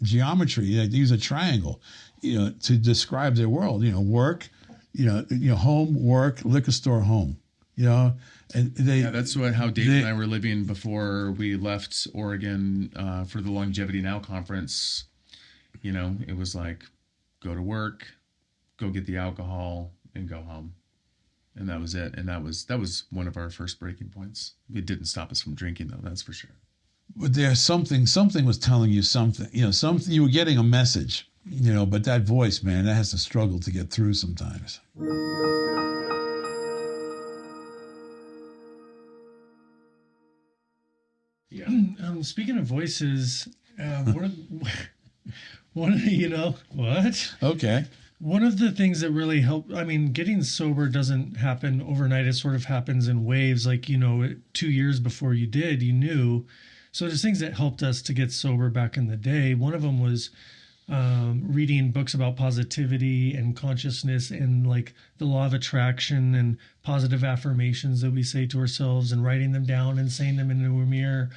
geometry. They use a triangle, you know, to describe their world. You know, work. You know, home, work, liquor store, home. You know, and that's how Dave and I were living before we left Oregon for the Longevity Now conference. You know, it was like, go to work, go get the alcohol, and go home, and that was it. And that was one of our first breaking points. It didn't stop us from drinking, though. That's for sure. But there's something was telling you something. You know, something, you were getting a message. You know, but that voice, man, that has to struggle to get through sometimes. Yeah. Speaking of voices, one of you know what? Okay. One of the things that really helped, I mean, getting sober doesn't happen overnight. It sort of happens in waves. Like, you know, 2 years before you did, you knew. So there's things that helped us to get sober back in the day. One of them was reading books about positivity and consciousness and like the law of attraction and positive affirmations that we say to ourselves and writing them down and saying them into a mirror.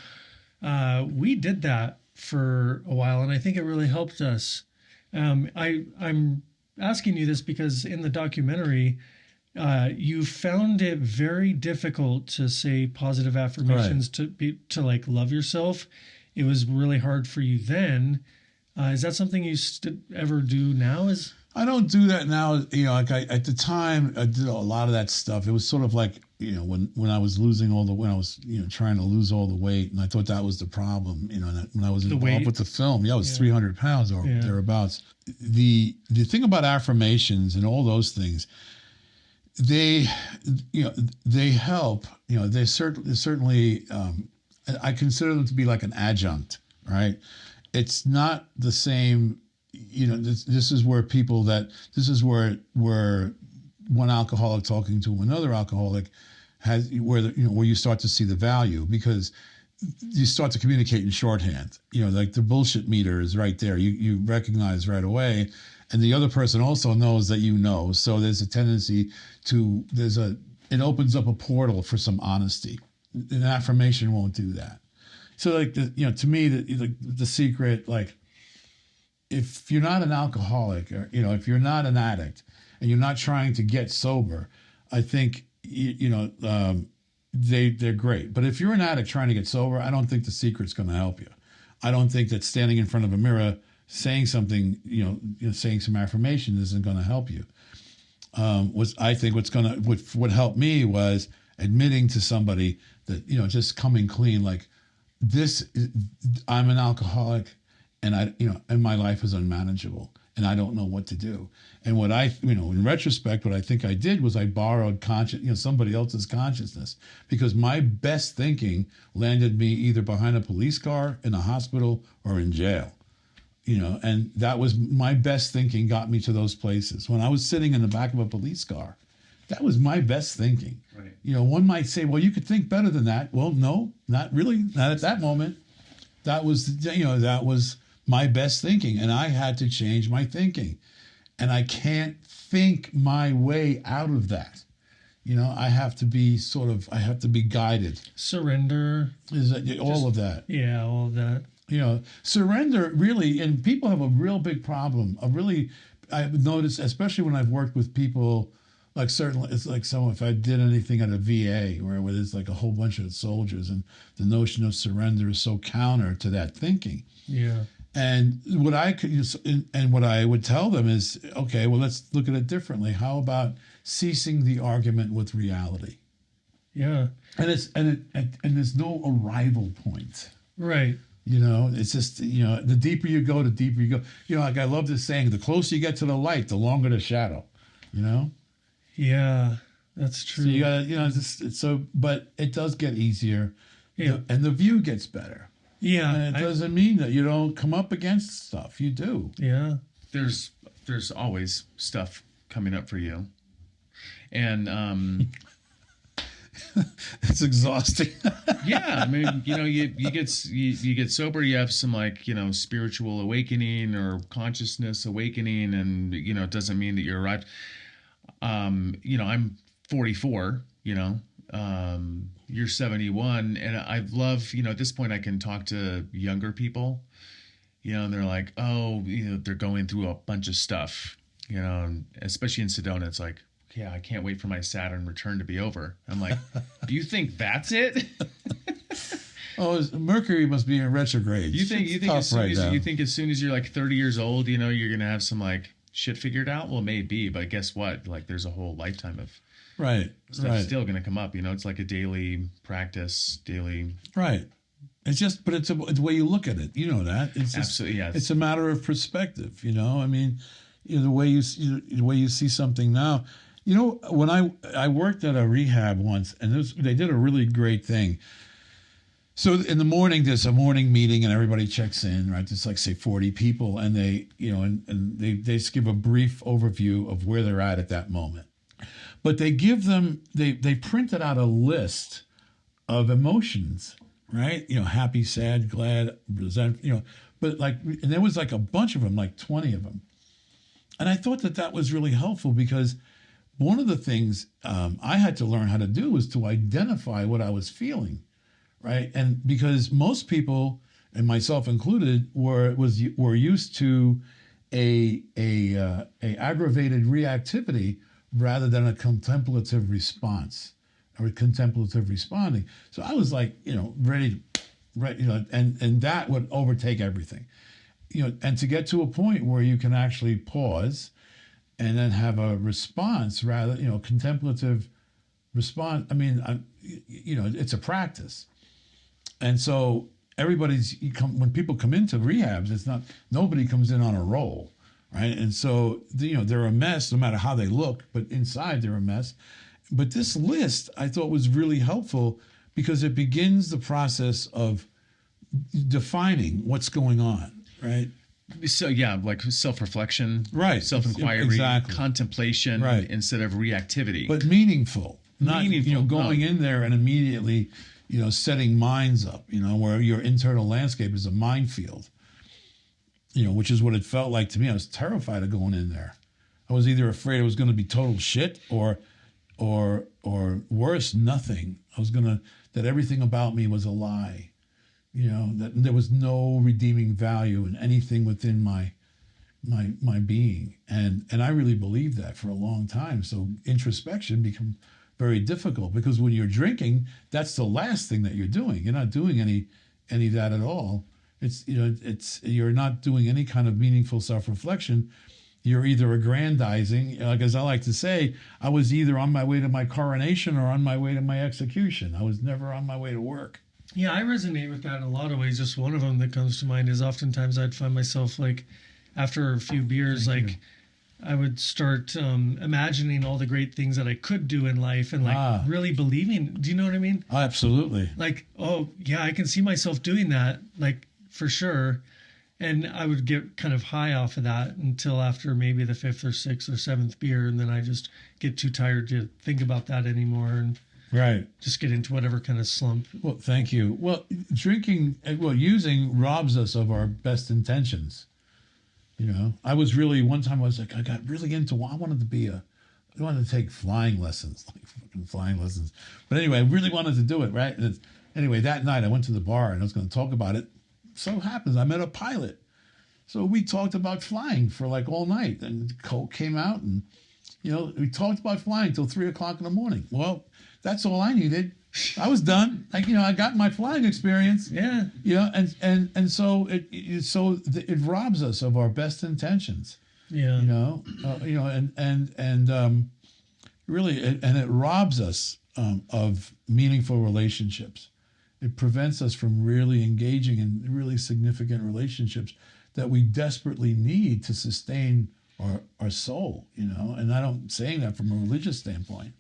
We did that for a while, and I think it really helped us. I'm asking you this because in the documentary, you found it very difficult to say positive affirmations, to like love yourself. It was really hard for you then. Is that something you ever do now? I don't do that now. You know, like at the time, I did a lot of that stuff. It was sort of like, you know, when I was when I was, you know, trying to lose all the weight, and I thought that was the problem. You know, when I was involved with the film, I was 300 pounds or thereabouts. The thing about affirmations and all those things, they help. You know, they certainly. I consider them to be like an adjunct, right? It's not the same, you know, this is where one alcoholic talking to another alcoholic where you start to see the value, because you start to communicate in shorthand. You know, like the bullshit meter is right there. You recognize right away. And the other person also knows that you know. So there's a tendency it opens up a portal for some honesty. An affirmation won't do that. So, like, to me, the secret, like, if you're not an alcoholic, or, you know, if you're not an addict and you're not trying to get sober, I think, they're great. But if you're an addict trying to get sober, I don't think the secret's going to help you. I don't think that standing in front of a mirror saying something, saying some affirmation isn't going to help you. What helped me was admitting to somebody that, just coming clean, like, I'm an alcoholic, and and my life is unmanageable. and I don't know what to do. And what in retrospect, what I think I did was I borrowed somebody else's consciousness, because my best thinking landed me either behind a police car, in a hospital, or in jail. And that was my best thinking, got me to those places. When I was sitting in the back of a police car, that was my best thinking. Right. One might say, well, you could think better than that. Well, no, not really. Not at that moment. That was my best thinking, and I had to change my thinking. And I can't think my way out of that. I have to be guided. Surrender. All of that. Yeah, all of that. Surrender really, and people have a real big problem. I've noticed, especially when I've worked with people, like certainly, it's like if I did anything at a VA where there's like a whole bunch of soldiers, and the notion of surrender is so counter to that thinking. Yeah. And what I would tell them is, okay, well, let's look at it differently. How about ceasing the argument with reality? Yeah. And there's no arrival point. Right. It's just, the deeper you go, the deeper you go. Like I love this saying, the closer you get to the light, the longer the shadow, Yeah, that's true. So you gotta, but it does get easier. Yeah. And the view gets better. Yeah. And it doesn't mean that you don't come up against stuff. You do. Yeah. There's always stuff coming up for you. And it's exhausting. Yeah, I mean, you get sober, you have some spiritual awakening or consciousness awakening, and it doesn't mean that you're arrived. I'm 44, you're 71, and I love, at this point I can talk to younger people, and they're like, oh, they're going through a bunch of stuff, and especially in Sedona, it's like, yeah, I can't wait for my Saturn return to be over. I'm like, do you think that's it? Oh, Mercury must be in retrograde. You think as soon as you're like 30 years old, you're gonna have some like shit figured out? Well, maybe, but guess what? Like, there's a whole lifetime of stuff still gonna come up. It's like a daily practice, Right. It's just, but it's the way you look at it. You know that. It's absolutely, yes. It's a matter of perspective. I mean, the way you see something now. When I worked at a rehab once, and they did a really great thing. So in the morning, there's a morning meeting, and everybody checks in, right? There's like, say, 40 people, and they just give a brief overview of where they're at that moment. But they give them, they printed out a list of emotions, right? Happy, sad, glad, resent, but and there was like a bunch of them, like 20 of them. And I thought that was really helpful, because one of the things I had to learn how to do was to identify what I was feeling, right? And because most people, and myself included, were used to a aggravated reactivity rather than a contemplative response or contemplative responding. So I was like, ready, and that would overtake everything, and to get to a point where you can actually pause and then have a response, rather, contemplative response. I mean, it's a practice. And so when people come into rehabs, nobody comes in on a roll, right? And so, they're a mess no matter how they look, but inside they're a mess. But this list I thought was really helpful, because it begins the process of defining what's going on, right? So yeah, like self-reflection, right? Self-inquiry, exactly. Contemplation, right? Instead of reactivity, but meaningful. Not going in there and immediately, setting minds up. Where your internal landscape is a minefield. Which is what it felt like to me. I was terrified of going in there. I was either afraid it was going to be total shit, or worse, nothing. That everything about me was a lie. That there was no redeeming value in anything within my being. And I really believed that for a long time. So introspection became very difficult, because when you're drinking, that's the last thing that you're doing. You're not doing any of that at all. You're not doing any kind of meaningful self-reflection. You're either aggrandizing, like as I like to say, I was either on my way to my coronation or on my way to my execution. I was never on my way to work. Yeah, I resonate with that in a lot of ways. Just one of them that comes to mind is oftentimes I'd find myself like after a few beers, Thank like you. I would start imagining all the great things that I could do in life and like really believing. Do you know what I mean? Absolutely. Like, oh yeah, I can see myself doing that, like for sure. And I would get kind of high off of that until after maybe the fifth or sixth or seventh beer, and then I just get too tired to think about that anymore and Right. just get into whatever kind of slump. Well, thank you. Well, using robs us of our best intentions. I was really, one time I was like, I got really into, I wanted to take flying lessons, like fucking flying lessons. But anyway, I really wanted to do it, right? Anyway, that night I went to the bar and I was going to talk about it. So happens I met a pilot. So we talked about flying for like all night. And Coke came out and, we talked about flying till 3:00 in the morning. Well, that's all I needed. I was done. I got my flying experience. Yeah. And so it robs us of our best intentions. Yeah. Really, and it robs us of meaningful relationships. It prevents us from really engaging in really significant relationships that we desperately need to sustain our soul. And I don't saying that from a religious standpoint.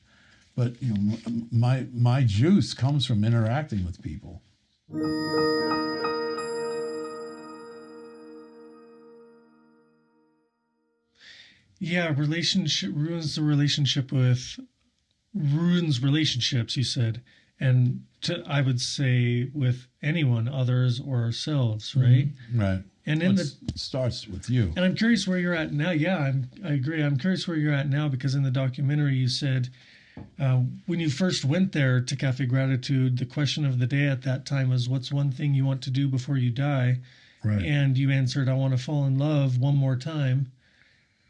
But my juice comes from interacting with people. Yeah, relationship ruins relationships, you said. And I would say with anyone, others or ourselves, right? Mm-hmm. Right. And it starts with you. And I'm curious where you're at now. Yeah, I agree. I'm curious where you're at now because in the documentary you said when you first went there to Cafe Gratitude, the question of the day at that time was, what's one thing you want to do before you die? Right. And you answered, I want to fall in love one more time.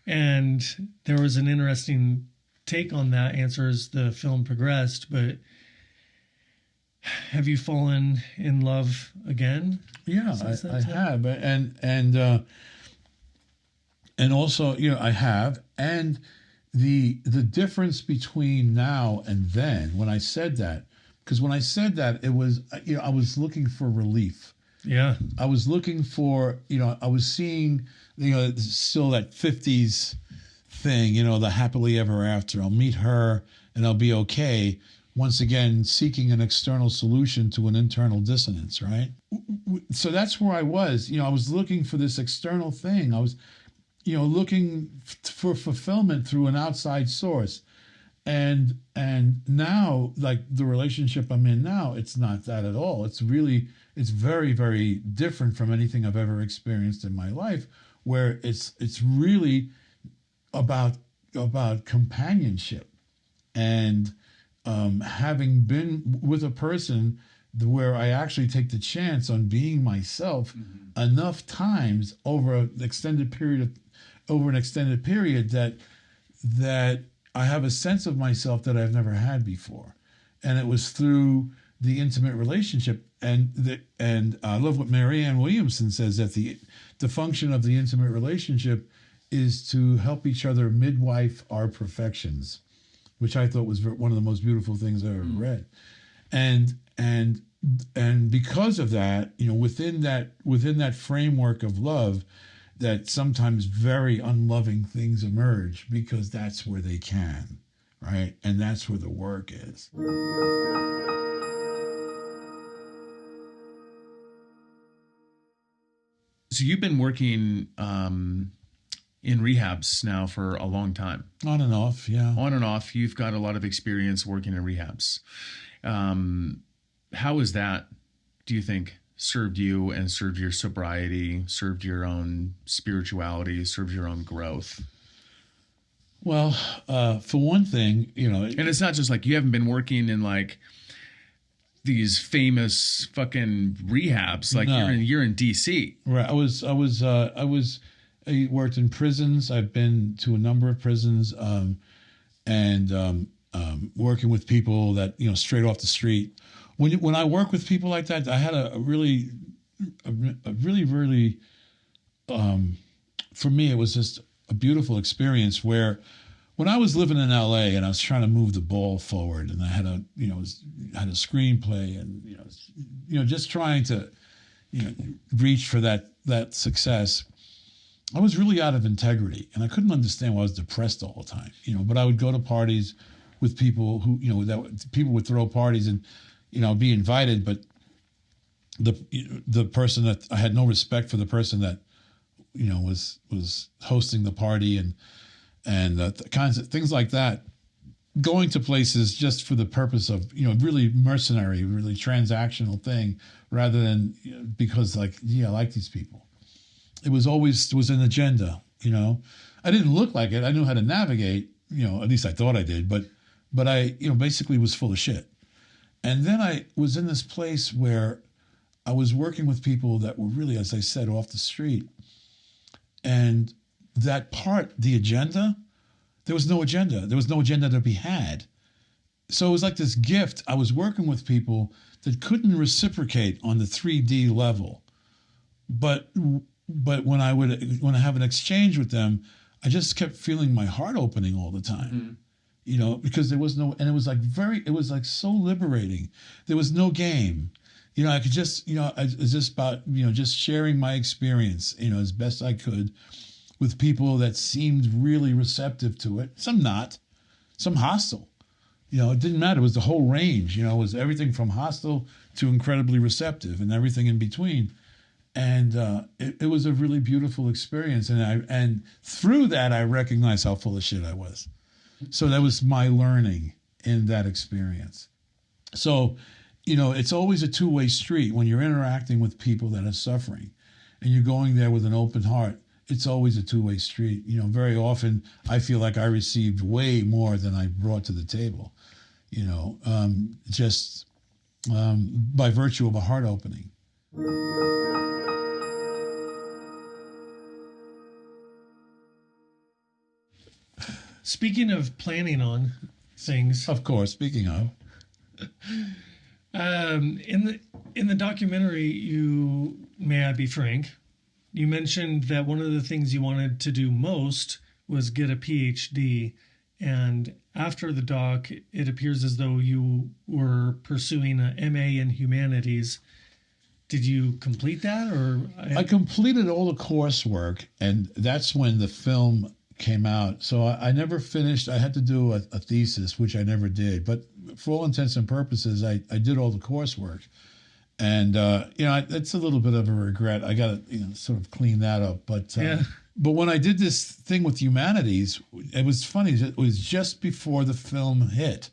And there was an interesting take on that answer as the film progressed. But have you fallen in love again? Yeah, I have. And also, I have. And the difference between now and then, when I said that, because when I said that, it was, I was looking for relief. Yeah. I was looking for, I was seeing, still that 50s thing, the happily ever after. I'll meet her and I'll be okay. Once again, seeking an external solution to an internal dissonance, right? So that's where I was. I was looking for this external thing. I was looking for fulfillment through an outside source. And now, like the relationship I'm in now, it's not that at all. It's very, very different from anything I've ever experienced in my life, where it's really about companionship and having been with a person where I actually take the chance on being myself enough times over an extended period that I have a sense of myself that I've never had before. And it was through the intimate relationship. And I love what Marianne Williamson says, that the function of the intimate relationship is to help each other midwife our perfections, which I thought was one of the most beautiful things I ever read. And because of that, within that framework of love, that sometimes very unloving things emerge because that's where they can, right? And that's where the work is. So you've been working in rehabs now for a long time. On and off, yeah. On and off. You've got a lot of experience working in rehabs. How is that, do you think, served you and served your sobriety, served your own spirituality, served your own growth? Well, for one thing, and it's not just like you haven't been working in like these famous fucking rehabs. Like no. you're in DC. Right. I worked in prisons. I've been to a number of prisons, and working with people that straight off the street. When I work with people like that, I had a really, for me, it was just a beautiful experience where when I was living in LA and I was trying to move the ball forward, and I had a screenplay and just trying to reach for that success, I was really out of integrity, and I couldn't understand why I was depressed all the time. But I would go to parties with people who, that people would throw parties and, be invited, but the person that I had no respect for the person that, was hosting the party and kinds of things like that. Going to places just for the purpose of, really mercenary, really transactional thing, rather than because I like these people. It was an agenda, I didn't look like it. I knew how to navigate, at least I thought I did, but I, basically was full of shit. And then I was in this place where I was working with people that were really, as I said, off the street. And that part, the agenda, there was no agenda. There was no agenda to be had. So it was like this gift. I was working with people that couldn't reciprocate on the 3D level. But when I have an exchange with them, I just kept feeling my heart opening all the time. Because there was no, and it was like so liberating. There was no game. I could just, it was just about, just sharing my experience, as best I could with people that seemed really receptive to it. Some not, some hostile. It didn't matter. It was the whole range. It was everything from hostile to incredibly receptive and everything in between. And it was a really beautiful experience. And through that, I recognized how full of shit I was. So that was my learning in that experience. So, it's always a two-way street when you're interacting with people that are suffering and you're going there with an open heart. It's always a two-way street. Very often I feel like I received way more than I brought to the table, just by virtue of a heart opening. Speaking of planning on things, Of course, speaking of. in the documentary, May I Be Frank, you mentioned that one of the things you wanted to do most was get a PhD. And after the doc, it appears as though you were pursuing an MA in humanities. Did you complete that, or I completed all the coursework, and that's when the film came out. So I never finished. I had to do a thesis, which I never did. But for all intents and purposes, I did all the coursework. And, it's a little bit of a regret. I got to, sort of clean that up. But but when I did this thing with humanities, it was funny. It was just before the film hit.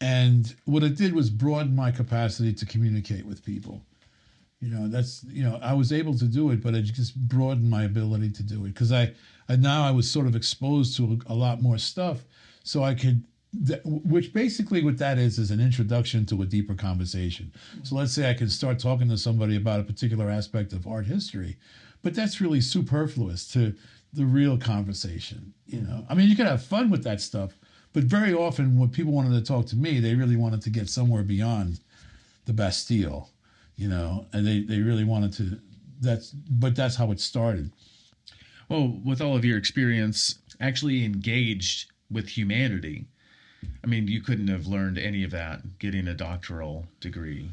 And what it did was broaden my capacity to communicate with people. I was able to do it, but it just broadened my ability to do it because now I was sort of exposed to a lot more stuff. So I could, which basically what that is an introduction to a deeper conversation. So let's say I can start talking to somebody about a particular aspect of art history, but that's really superfluous to the real conversation. I mean, you can have fun with that stuff, but very often when people wanted to talk to me, they really wanted to get somewhere beyond the Bastille. And they really wanted to, but that's how it started. Well, with all of your experience actually engaged with humanity, I mean, you couldn't have learned any of that getting a doctoral degree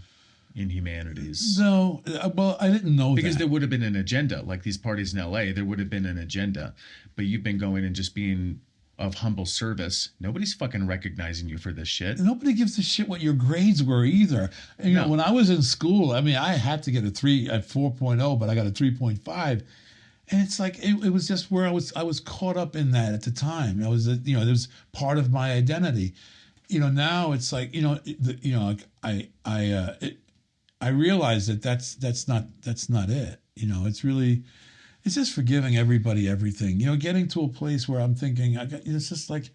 in humanities. No, well, I didn't know because that. There would have been an agenda, like these parties in LA, there would have been an agenda, but you've been going and just being of humble service. Nobody's fucking recognizing you for this shit. Nobody gives a shit what your grades were either. And, when I was in school, I mean, I had to get a 4.0, but I got a 3.5. And it's like, it was just where I was caught up in that at the time. It was, it was part of my identity. Now it's like, I realize that that's not it. It's really, it's just forgiving everybody, everything. Getting to a place where I'm thinking, it's just like,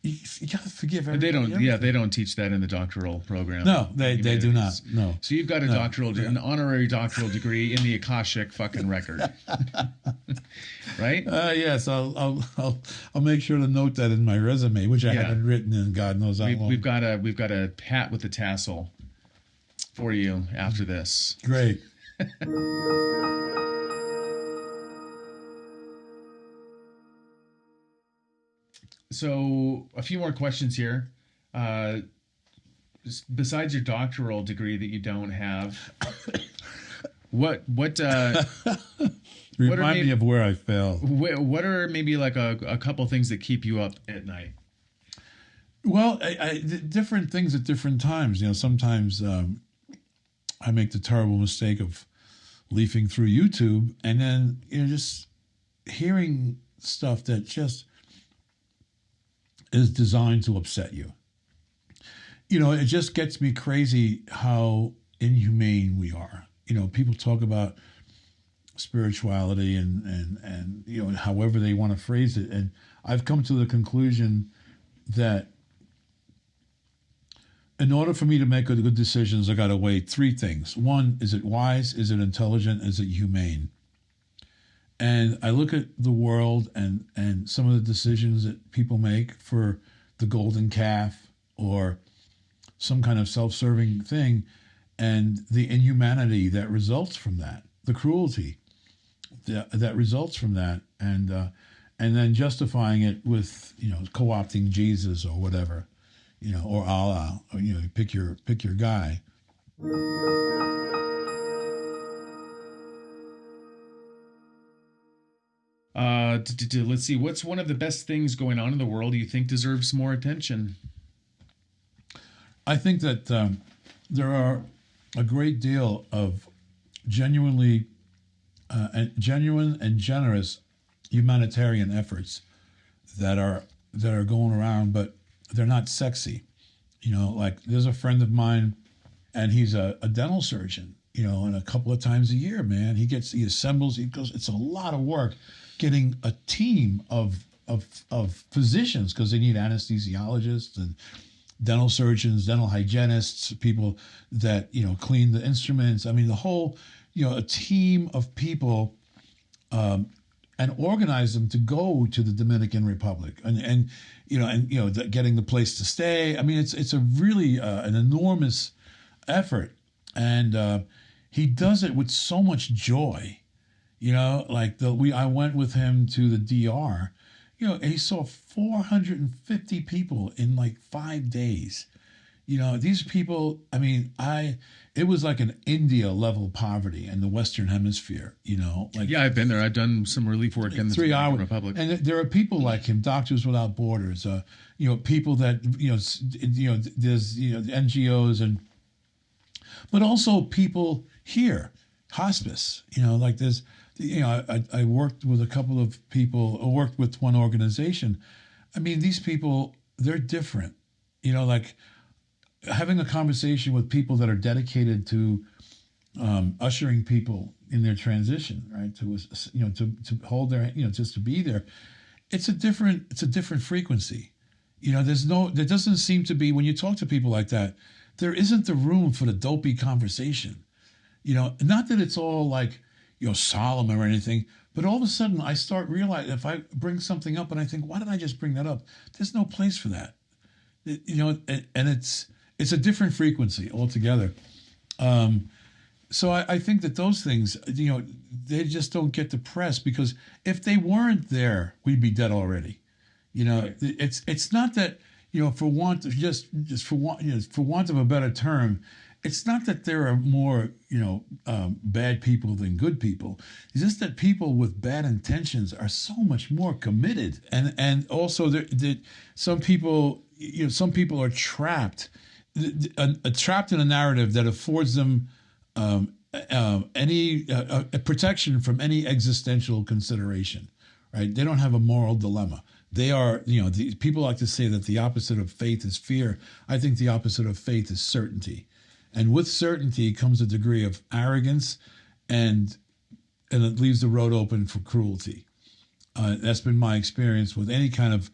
you got to forgive everybody. They don't teach that in the doctoral program. No, they do not. No. So you've got an honorary doctoral degree in the Akashic fucking record, right? Yes, I'll make sure to note that in my resume, which I haven't written in God knows how long. We've got a hat with a tassel for you after this. Great. So a few more questions here. Besides your doctoral degree that you don't have, what Remind me of where I failed. What are maybe like a couple things that keep you up at night? Well, different things at different times. Sometimes I make the terrible mistake of leafing through YouTube and then just hearing stuff that just is designed to upset you. It just gets me crazy how inhumane we are. People talk about spirituality and however they want to phrase it, and I've come to the conclusion that in order for me to make good decisions, I got to weigh three things. One, is it wise? Is it intelligent? Is it humane? And I look at the world and some of the decisions that people make for the golden calf or some kind of self-serving thing, and the inhumanity that results from that, the cruelty that results from that, and then justifying it with co-opting Jesus or whatever. Or Allah, or pick your guy. Let's see. What's one of the best things going on in the world you think deserves more attention? I think that there are a great deal of genuine and generous humanitarian efforts that are going around, but they're not sexy. Like there's a friend of mine and he's a dental surgeon, and a couple of times a year, man, he assembles, he goes, it's a lot of work getting a team of physicians, because they need anesthesiologists and dental surgeons, dental hygienists, people that, clean the instruments. I mean, the whole, a team of people, and organize them to go to the Dominican Republic and getting the place to stay. I mean, it's a really an enormous effort, and he does it with so much joy. I went with him to the DR. And he saw 450 people in like 5 days. These people, I mean, it was like an India level poverty in the Western Hemisphere, Yeah, I've been there. I've done some relief work in the Dominican Republic. And there are people like him, Doctors Without Borders, people that, there's, NGOs but also people here, hospice, like there's, I worked with a couple of people, I worked with one organization. I mean, these people, they're different, like, having a conversation with people that are dedicated to ushering people in their transition, right? To hold their, just to be there. It's a different frequency. There doesn't seem to be, when you talk to people like that, there isn't the room for the dopey conversation. Not that it's all like, solemn or anything, but all of a sudden I start realizing if I bring something up and I think, why did I just bring that up? There's no place for that. And it's a different frequency altogether. So I think that those things, they just don't get the press, because if they weren't there, we'd be dead already. Right. It's not that, for want of a better term, it's not that there are more, bad people than good people. It's just that people with bad intentions are so much more committed, and also some people are trapped. Trapped in a narrative that affords them any protection from any existential consideration, right? They don't have a moral dilemma. They are, people like to say that the opposite of faith is fear. I think the opposite of faith is certainty. And with certainty comes a degree of arrogance, and it leaves the road open for cruelty. That's been my experience with any kind of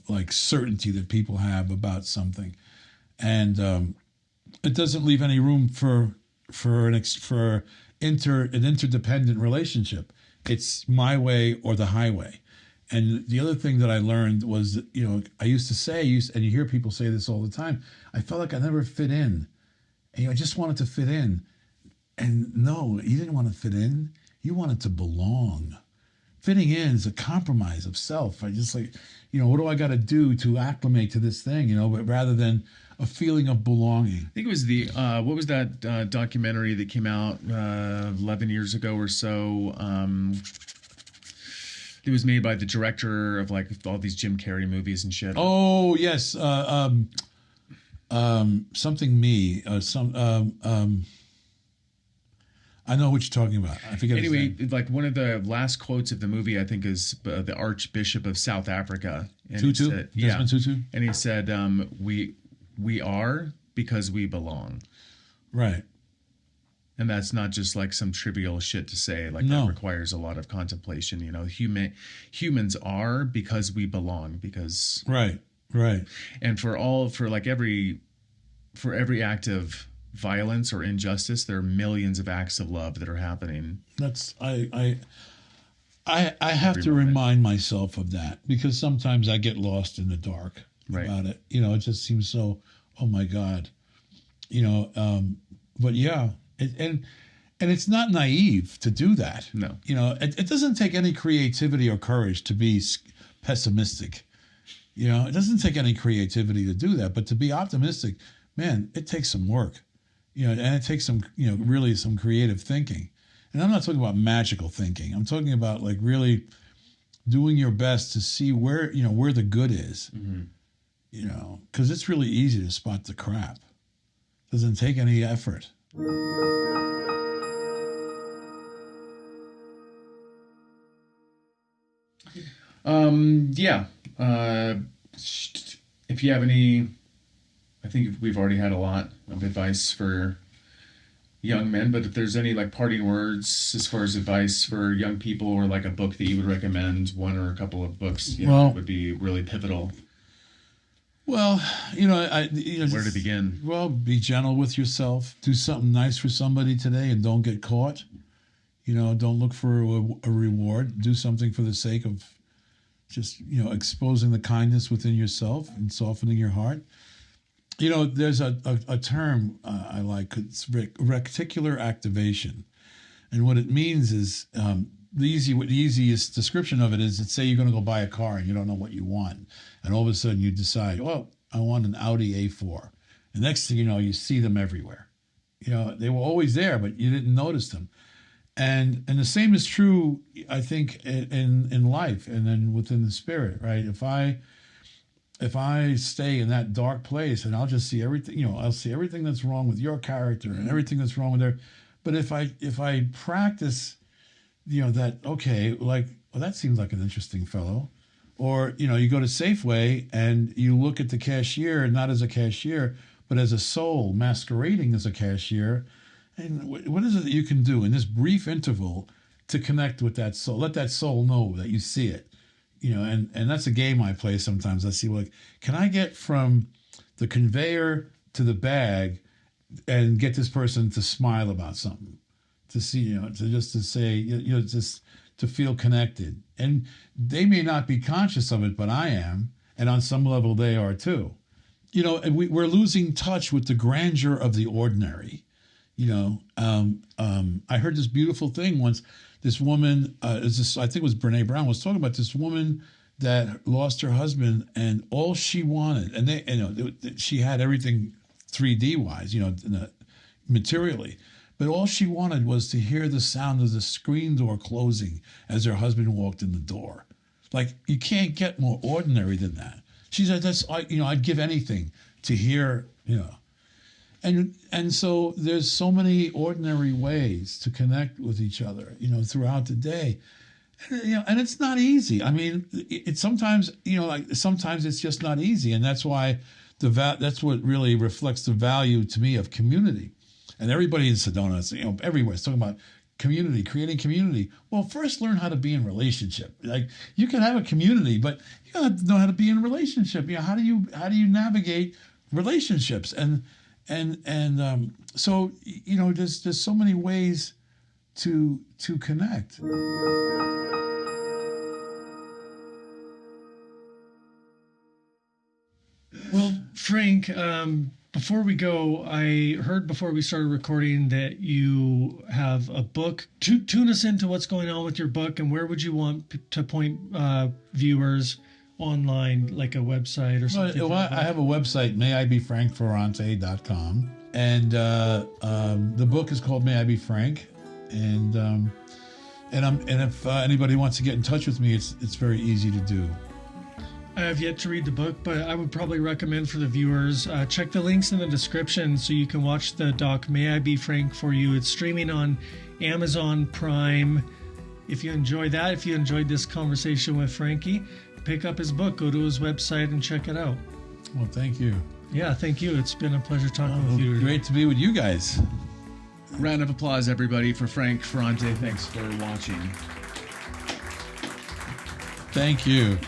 like certainty that people have about something, and it doesn't leave any room for an interdependent relationship. It's my way or the highway. And the other thing that I learned was that, I used to say, and you hear people say this all the time, I felt like I never fit in. And I just wanted to fit in. And no, you didn't want to fit in. You wanted to belong. fitting in is a compromise of self. I just like, what do I got to do to acclimate to this thing, but rather than a feeling of belonging. I think it was the what was that documentary that came out 11 years ago or so? It was made by the director of like all these Jim Carrey movies and shit. Oh yes, something me. I know what you're talking about. I forget. Anyway, like one of the last quotes of the movie, I think, is the Archbishop of South Africa. And Tutu? Said, Desmond Tutu? And he said, we are because we belong. Right. And that's not just like some trivial shit to say. Like No. that requires a lot of contemplation. Humans are because we belong. Because Right. and for every act of violence or injustice, there are millions of acts of love that are happening. That's I have to remind myself of that, because sometimes I get lost in the dark about it. It just seems so, oh my God. But yeah, and it's not naive to do that. No. It doesn't take any creativity or courage to be pessimistic. It doesn't take any creativity to do that, but to be optimistic, man, it takes some work. And it takes some, really some creative thinking. And I'm not talking about magical thinking. I'm talking about like really doing your best to see where the good is. Mm-hmm. Because it's really easy to spot the crap. Doesn't take any effort. Yeah. If you have any, I think we've already had a lot of advice for young men, but if there's any like parting words as far as advice for young people, or like a book that you would recommend, one or a couple of books, that would be really pivotal. Well, where to begin? Well, be gentle with yourself. Do something nice for somebody today and don't get caught. Don't look for a reward. Do something for the sake of just, exposing the kindness within yourself and softening your heart. There's a term I like. It's reticular activation. And what it means is, the easiest description of it is, let's say you're going to go buy a car and you don't know what you want. And all of a sudden you decide, well, I want an Audi A4. The next thing you know, you see them everywhere. They were always there, but you didn't notice them. And the same is true, I think, in life and then within the spirit, right? If I stay in that dark place and I'll just see everything, I'll see everything that's wrong with your character and everything that's wrong with their. But if I practice, that, okay, like, well, that seems like an interesting fellow. Or, you go to Safeway and you look at the cashier, not as a cashier, but as a soul masquerading as a cashier. And what is it that you can do in this brief interval to connect with that soul? Let that soul know that you see it. And that's a game I play sometimes. I see, like, can I get from the conveyor to the bag and get this person to smile about something, to see, to say, just to feel connected. And they may not be conscious of it, but I am. And on some level they are too. And we're losing touch with the grandeur of the ordinary. I heard this beautiful thing once. This woman, I think it was Brene Brown, was talking about this woman that lost her husband, and all she wanted, and she had everything 3D wise, materially, but all she wanted was to hear the sound of the screen door closing as her husband walked in the door. Like, you can't get more ordinary than that. She said, I'd give anything to hear, And so there's so many ordinary ways to connect with each other, throughout the day. And it's not easy. I mean, it's sometimes, sometimes it's just not easy. And that's why that's what really reflects the value to me of community. And everybody in Sedona, everywhere is talking about community, creating community. Well, first learn how to be in relationship. Like, you can have a community, but you got to know how to be in a relationship. How do you navigate relationships? So there's so many ways to connect. Well, Frank, Before we go, I heard before we started recording that you have a book. Tune us into what's going on with your book, and where would you want to point viewers online, like a website or something? Well, I have a website, mayibefrankferrante.com, and the book is called May I Be Frank, and if anybody wants to get in touch with me, it's very easy to do. I have yet to read the book, but I would probably recommend for the viewers, check the links in the description so you can watch the doc May I Be Frank for you. It's streaming on Amazon Prime. If you enjoy that, if you enjoyed this conversation with Frankie, pick up his book, go to his website and check it out. Well, thank you. Yeah, thank you. It's been a pleasure talking with you today. Great to be with you guys. Round of applause, everybody, for Frank Ferrante. Thanks for watching. Thank you.